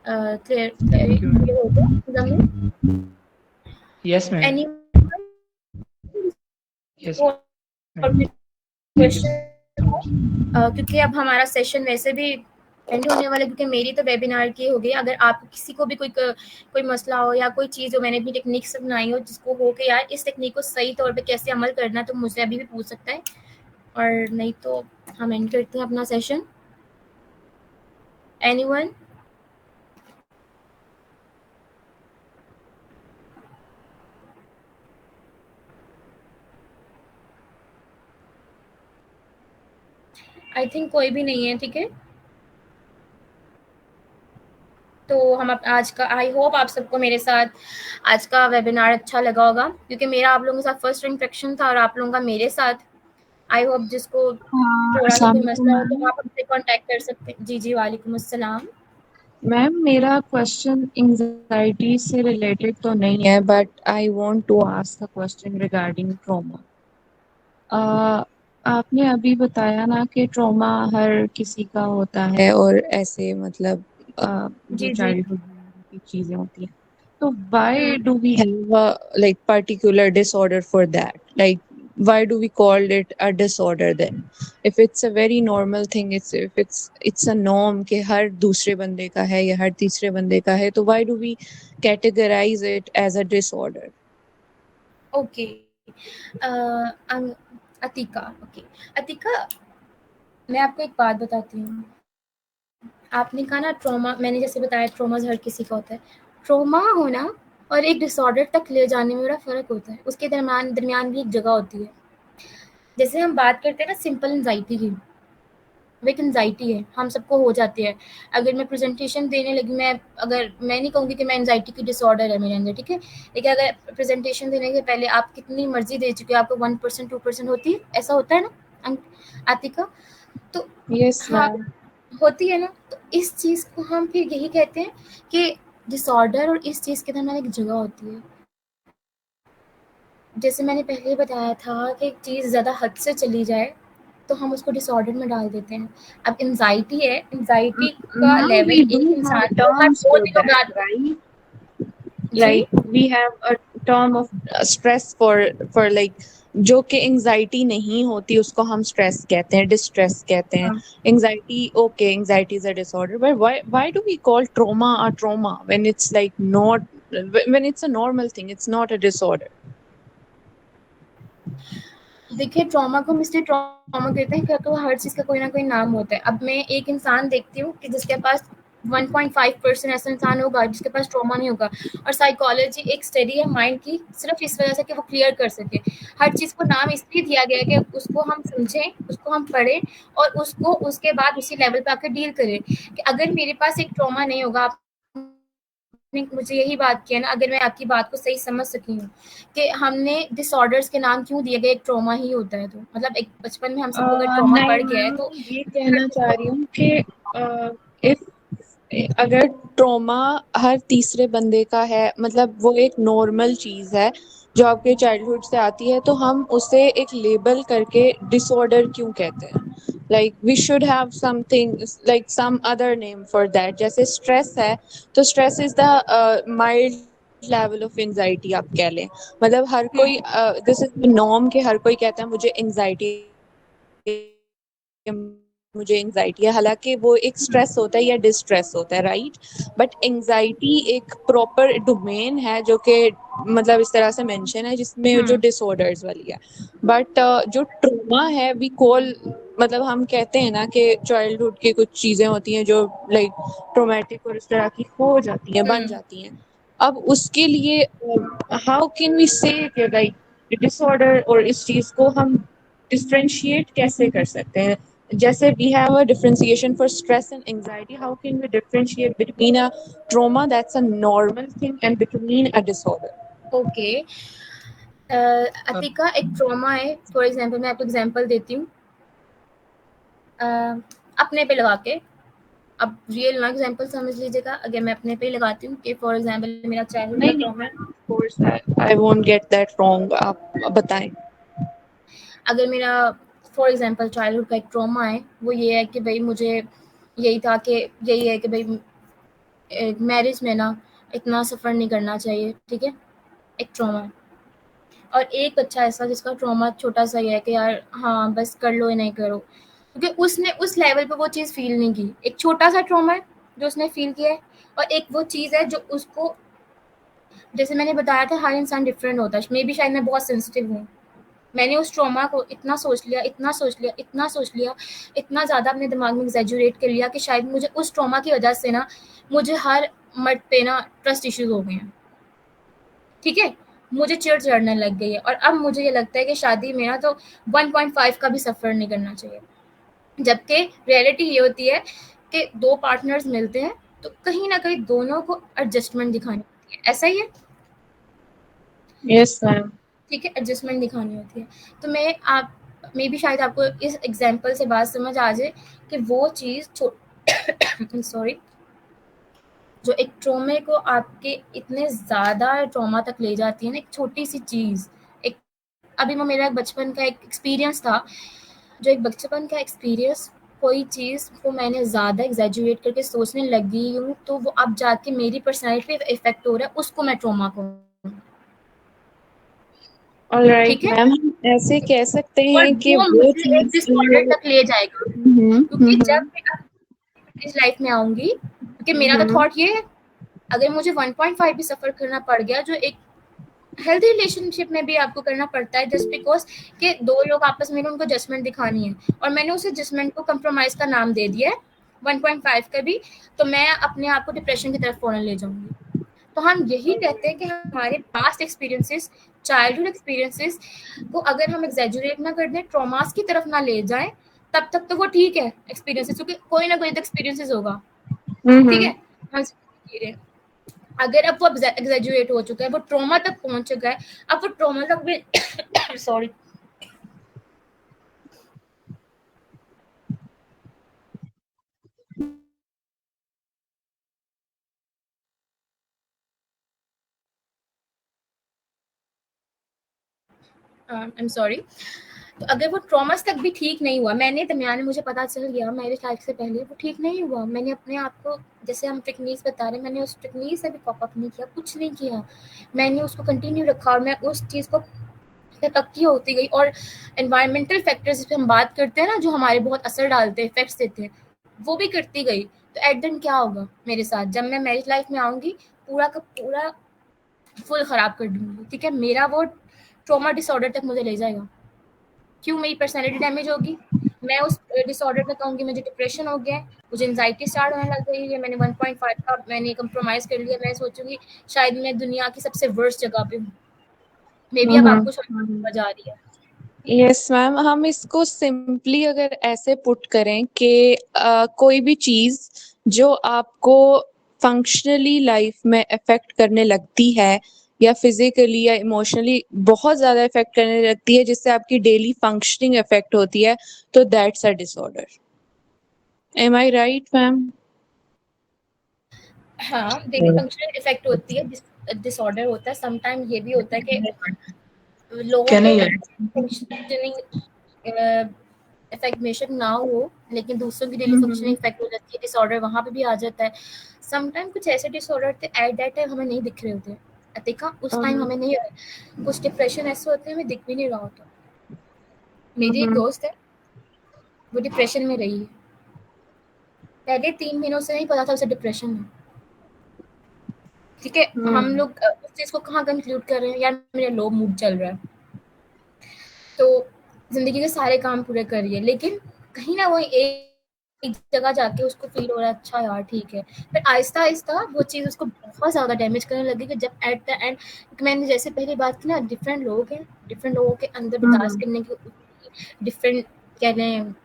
क्लियर थैंक यू क्लियर हो गया ma'am. Muzammil? Yes ma'am. Any yes और ma'am. Thank you question so हो? मच। क्योंकि अब हमारा सेशन वैसे भी एंड होने वाला है, क्योंकि मेरी तो वेबिनार की हो गई। अगर आप किसी को भी कोई मसला हो या कोई चीज़ हो, मैंने अपनी टेक्निक्स अपनाई हो, जिसको हो कि यार इस टेक्निक को सही तौर पे कैसे अमल करना है, तो मुझसे अभी भी पूछ सकता है। और नहीं तो हम एंड करते हैं अपना सेशन। एनीवन? आई थिंक कोई भी नहीं है, ठीक है? तो हम आज का, आई होप आप सबको मेरे साथ आज का वेबिनार अच्छा लगा होगा, क्योंकि मेरा आप लोगों के साथ फर्स्ट इंटरेक्शन था और आप लोगों का मेरे साथ। आई होप जिसको हाँ, थोड़ा सा अस्सलाम कोई वालेकुम मसला हो तो मैम। आप हमसे कांटेक्ट कर सकते हैं। जी जी, वालेकुम अस्सलाम। मैम मेरा क्वेश्चन एंजाइटी से रिलेटेड तो नहीं है, but I want to ask a question regarding trauma. आपने अभी बताया ना कि ट्रॉमा हर किसी का होता है, और ऐसे मतलब जो जी जी। चाइल्डहुड की चीजें होती हैं, तो why do we have like particular disorder for that? Like why do we call it a disorder then? If it's a very normal thing, it's a norm कि हर दूसरे बंदे का है या हर तीसरे बंदे का है, तो why do we categorize it as a disorder? Okay Atika, okay Atika, मैं आपको एक बात बताती हूँ। आपने कहा ना ट्रॉमा, मैंने जैसे बताया ट्रॉमा हर किसी का होता है। ट्रॉमा होना और एक डिसऑर्डर तक ले जाने में बड़ा फ़र्क होता है। उसके दरमियान भी एक जगह होती है। जैसे हम बात करते हैं ना सिंपल एंजाइटी की, वो एक एंजाइटी है, हम सबको हो जाती है। अगर मैं प्रेजेंटेशन देने लगी, मैं नहीं कहूँगी कि मैं एंजाइटी की डिसऑर्डर है मेरे अंदर, ठीक है, लेकिन अगर प्रेजेंटेशन देने के पहले आप कितनी मर्जी दे चुके हो, आपको 1% 2% होती है, ऐसा होता है ना आतिका? तो Yes, हाँ, ma'am. होती है ना। तो इस चीज़ को हम फिर यही कहते हैं कि डिसऑर्डर और इस चीज़ के दरमियान एक जगह होती है। जैसे मैंने पहले बताया था कि एक चीज़ ज़्यादा हद से चली जाए तो हम उसको डिसऑर्डर में डाल देते हैं। अब एंजाइटी है, एंजाइटी का Ma'am, लेवल we एक do have इंसान को हर terms 2 for दिनों that, बाद। right? Ji? Like we have a term of stress for like जो कि एंजाइटी नहीं होती उसको हम स्ट्रेस कहते हैं, डिस्ट्रेस कहते हैं। Anxiety, okay, anxiety is a disorder, but why do we call trauma a trauma when it's like not, when it's a normal thing, it's not a disorder? देखिए ट्रॉमा को हम इसलिए ट्रॉमा कहते हैं क्योंकि हर चीज़ का कोई ना कोई नाम होता है। अब मैं एक इंसान देखती हूँ कि जिसके पास 1.5% ऐसा इंसान होगा जिसके पास ट्रॉमा नहीं होगा, और साइकोलॉजी एक स्टडी है माइंड की सिर्फ इस वजह से कि वो क्लियर कर सके। हर चीज़ को नाम इसलिए दिया गया है कि उसको हम समझें, उसको हम पढ़ें और उसको उसके बाद उसी लेवल पे आकर डील करें। कि अगर मेरे पास एक ट्रॉमा नहीं होगा, आपने मुझे यही बात की है ना, अगर मैं आपकी बात को सही समझ सकी हूँ कि हमने डिसऑर्डर्स के नाम क्यों दिए गए, एक ट्रॉमा ही होता है, तो मतलब एक बचपन में हम सबको अगर ट्रॉमा नहीं पड़ गया है मैम, तो मैं ये हर कहना चीज़ चाह को। रही हूँ कि इफ अगर ट्रॉमा हर तीसरे बंदे का है, मतलब वो एक नॉर्मल चीज है जो आपके चाइल्डहुड से आती है, तो हम उसे एक लेबल करके डिसऑर्डर क्यों कहते हैं? Like we should have something like some other name for that. जैसे स्ट्रेस है, तो stress is the mild level of anxiety आप कह लें। मतलब हर कोई, दिस इज नॉर्म के हर कोई कहता है मुझे एंजाइटी, मुझे एंजाइटी है, हालांकि वो एक स्ट्रेस होता है या डिस्ट्रेस होता है, राइट? बट एंजाइटी एक प्रॉपर डोमेन है जो कि मतलब इस तरह से मेंशन है जिसमें जो डिसऑर्डर्स वाली है। बट जो ट्रोमा है वी कॉल, मतलब हम कहते हैं ना कि चाइल्डहुड की कुछ चीजें होती हैं जो लाइक ट्रोमेटिक और इस तरह की हो जाती हैं, बन जाती हैं। अब उसके लिए हाउ कैन वी से लाइक डिसऑर्डर और इस चीज को हम डिफरेंशिएट कैसे कर सकते हैं? जैसे we have a differentiation for stress and anxiety, how can we differentiate between a trauma that's a normal thing and between a disorder? Okay Atika, एक ट्रॉमा है, फॉर एग्जांपल मैं आपको एग्जांपल देती हूँ अपने पे लगा के। अब रियल ना एग्जांपल समझ लीजिएगा, अगर मैं अपने पे लगाती हूँ कि फॉर एग्जांपल मेरा चाइल्डहुड का नहीं नहीं ट्रॉमा है। Ma'am, of course I won't get that wrong, आप बताएं। अगर मेरा फॉर एग्जांपल चाइल्डहुड का एक ट्रॉमा है, वो ये है कि भाई मुझे यही था कि यही है कि भाई मैरिज में ना इतना सफ़र नहीं करना चाहिए, ठीक है, एक ट्रॉमा है। और एक बच्चा ऐसा जिसका ट्रॉमा छोटा सा ही है कि यार हाँ बस कर लो या नहीं करो, क्योंकि उसने उस लेवल पे वो चीज़ फील नहीं की। एक छोटा सा ट्रॉमा है जो उसने फील किया है, और एक वो चीज़ है जो उसको, जैसे मैंने बताया था हर इंसान डिफरेंट होता है, मे बी शायद मैं बहुत सेंसिटिव हूँ। मैंने उस ट्रॉमा को इतना सोच लिया, इतना सोच लिया, इतना सोच लिया, इतना ज़्यादा अपने दिमाग में एग्जैजुरेट कर लिया कि शायद मुझे उस ट्रॉमा की वजह से ना मुझे हर मर्द पे ना ट्रस्ट इश्यूज हो गए हैं, ठीक है, मुझे चिढ़ चढ़ने लग गई है। और अब मुझे ये लगता है कि शादी में ना तो 1.5 का भी सफ़र नहीं करना चाहिए, जबकि रियलिटी ये होती है कि 2 पार्टनर्स मिलते हैं तो कहीं न कहीं दोनों को एडजस्टमेंट दिखानी होती है, ऐसा ही है? Yes ma'am. ठीक है, एडजस्टमेंट दिखानी होती है। तो मैं आप मे बी शायद आपको इस एग्जांपल से बात समझ आ जाए कि वो चीज़ सॉरी, जो एक ट्रॉमे को आपके इतने ज़्यादा ट्रॉमा तक ले जाती है ना, एक छोटी-सी चीज़। एक अभी वो मेरा बचपन का एक एक्सपीरियंस था, जो एक बचपन का एक्सपीरियंस, कोई चीज़ को मैंने ज़्यादा एग्जैजुरेट करके सोचने लगी हूँ, तो वो अब जाके मेरी पर्सनैलिटी पे इफ़ेक्ट हो रहा है, उसको मैं ट्रॉमा कहूँगी। ऑलराइट ठीक है, मैम, हम ऐसे कह सकते और हैं कि वो वो मुझे एक चीज डिसऑर्डर तक ले जाएगा, क्योंकि जब मैं इस लाइफ में आऊंगी, क्योंकि मेरा तो थॉट ये है, अगर मुझे 1.5 भी सफर करना पड़ गया, जो एक हेल्दी रिलेशनशिप में भी आपको करना पड़ता है, जस्ट बिकॉज कि दो लोग आपस में उनको जजमेंट दिखानी है, और मैंने उसे जजमेंट को कंप्रोमाइज का नाम दे दिया है 1.5 का भी, तो मैं अपने आप को डिप्रेशन की तरफ फौरन ले जाऊंगी। तो हम यही कहते हैं कि हमारे पास्ट एक्सपीरियंसेस, चाइल्डहुड एक्सपीरियंसेस को अगर हम एग्जैजुरेट ना कर दें, ट्रॉमास की तरफ ना ले जाएं, तब तक तो वो ठीक है एक्सपीरियंसेस, क्योंकि कोई ना कोई तो एक्सपीरियंसेस होगा, ठीक है। हम अगर अब वो एग्जैजुरेट हो चुका है, वो ट्रॉमा तक पहुंच चुका है, अब वो ट्रॉमा तक भी सॉरी आई एम सॉरी, तो अगर वो ट्रॉमास तक भी ठीक नहीं हुआ, मैंने दरमियान में मुझे पता चल गया मैरिज लाइफ से पहले वो ठीक नहीं हुआ, मैंने अपने आप को, जैसे हम टेक्निक्स बता रहे हैं, मैंने उस टेक्निक से भी कॉप अप नहीं किया, कुछ नहीं किया, मैंने उसको कंटिन्यू रखा, और मैं उस चीज़ को पक्की होती गई। और एनवायरमेंटल फैक्टर्स जिस पे हम बात करते हैं ना, जो हमारे बहुत असर डालते हैं, इफेक्ट्स देते हैं, वो भी करती गई। तो एट देन क्या होगा मेरे साथ, जब मैं मैरिज लाइफ में आऊंगी, पूरा का पूरा फुल खराब कर दूंगी, ठीक है। मेरा वो ट्रॉमा डिसऑर्डर तक मुझे ले जाएगा, क्यों, मेरी पर्सनैलिटी डैमेज होगी, मैं उस डिसऑर्डर में कहूँगी मुझे डिप्रेशन हो गया है, मुझे एंजाइटी स्टार्ट होने लग गई है, मैंने 1.5 का मैंने कंप्रोमाइज़ कर लिया, मैं सोचूंगी शायद मैं दुनिया की सबसे वर्स्ट जगह पे हूँ, मे बी अब आपको समझ आ रही है। यस मैम, हम इसको सिंपली अगर ऐसे पुट करें कि कोई भी चीज जो आपको फंक्शनली लाइफ में अफेक्ट करने लगती है, या फिजिकली या इमोशनली बहुत ज्यादा इफेक्ट करने लगती है, जिससे आपकी डेली फंक्शनिंग इफेक्ट होती है, तो that's a disorder. Am I right ma'am? हाँ, डेली फंक्शनल इफेक्ट होती है, डिसऑर्डर होता है, समटाइम ये भी होता है कि लोगों Can को I फंक्शनिंग इफेक्ट ना हो, लेकिन दूसरों की डेली फंक्शनिंग इफेक्ट हो जाती है, डिसऑर्डर वहाँ पे भी आ जाता है। समटाइम कुछ ऐसे डिसऑर्डर थे एट दैट टाइम हमें नहीं दिख रहे होते, देखा उस टाइम हमें नहीं, कुछ डिप्रेशन ऐसे होते हैं हमें दिख भी नहीं रहा होता। मेरी एक दोस्त है, वो डिप्रेशन में रही है, पहले 3 महीनों से नहीं पता था उसे डिप्रेशन है, ठीक है। हम लोग उस चीज को कहाँ कंक्लूड कर रहे हैं, यार मेरा लो मूड चल रहा है, तो जिंदगी के सारे काम पूरे करिए, लेकिन कहीं ना वही एक जगह जाके उसको फील हो रहा है अच्छा यार ठीक है, फिर आहिस्ता आहिस्ता वो चीज़ उसको बहुत ज़्यादा डैमेज करने लगी, कि जब एट द एंड, मैंने जैसे पहले बात की ना, डिफरेंट लोग हैं, डिफरेंट लोगों के अंदर बर्दाश्त करने की डिफरेंट कह रहे हैं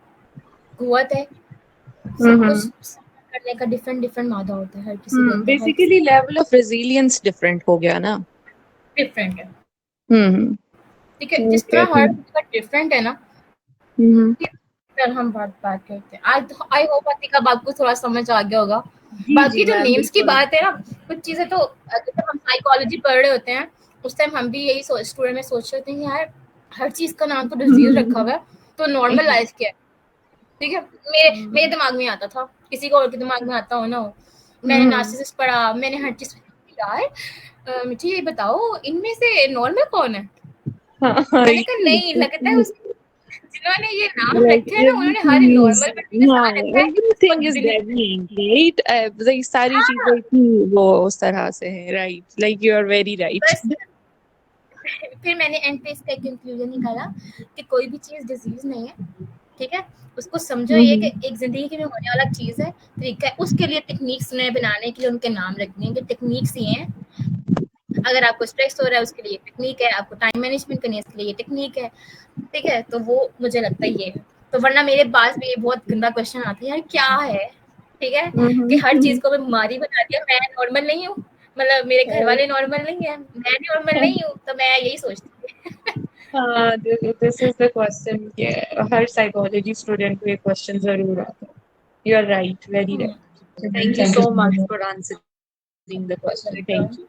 कुव्वत है, सब कुछ करने का डिफरेंट डिफरेंट मादा होता है हर किसी के अंदर, हर basically level of resilience different हो गया ना। डिफरेंट है, हम्म ठीक है। जिस तरह हर किसी का डिफरेंट है ना, हम्म फिर हम बात करते हैं। आई होप अतिका बात को थोड़ा समझ आ गया होगा। जी बाकी जी जो मैम, नेम्स की बिल्कुल। बात है ना, कुछ चीजें तो जब हम साइकोलॉजी पढ़ रहे होते हैं, उस टाइम हम भी यही स्टूडेंट में सोच रहे थे कि यार हर चीज का नाम तो डिजीज रखा हुआ है, तो नॉर्मल लाइफ क्या है, ठीक है। मेरे दिमाग में आता था, किसी को और के दिमाग में आता हो ना हो, मैंने नार्सिसिस्ट पढ़ा, मैंने हर चीज यार मुझे ये बताओ इनमें से नॉर्मल कौन है, मैंने कहा नहीं लगता है जिन्होंने ये नाम like रखे हैं ना, उन्होंने हर everything is, नॉर्मल बंदे के हाँ, साथ रखा है कि everything बहुत is believe. deadening, right? like सारी चीजें हाँ, इतनी वो उस तरह से है, right? like you are very right. बस फिर मैंने एंड पे इसका एक कंक्लूजन निकाला कि कोई भी चीज डिजीज नहीं है, ठीक है। उसको समझो ये कि एक जिंदगी में होने वाला चीज है, तरीका है, उसके लिए टेक्निक्स ने बनाने के लिए उनके नाम रखने हैं कि टेक्निक्स ये हैं। अगर आपको स्ट्रेस हो रहा है उसके लिए टेक्निक है, आपको टाइम मैनेजमेंट करनी है इसके लिए ये टेक्निक है, ठीक है। तो वो मुझे लगता है ये है। तो वरना मेरे पास भी ये बहुत गंदा क्वेश्चन आता है यार क्या है, ठीक है, कि हर चीज को मैं बीमारी बना दिया, मैं नॉर्मल नहीं हूँ, मतलब मेरे घर वाले नॉर्मल नहीं है, मैं नॉर्मल नहीं हूँ, तो मैं यही सोचती हूँ। हाँ, this is the question कि हर साइकोलॉजी स्टूडेंट को ये क्वेश्चन जरूर आता है। You are right, very right. Thank you Thank you so so much much. for answering the question. Thank you.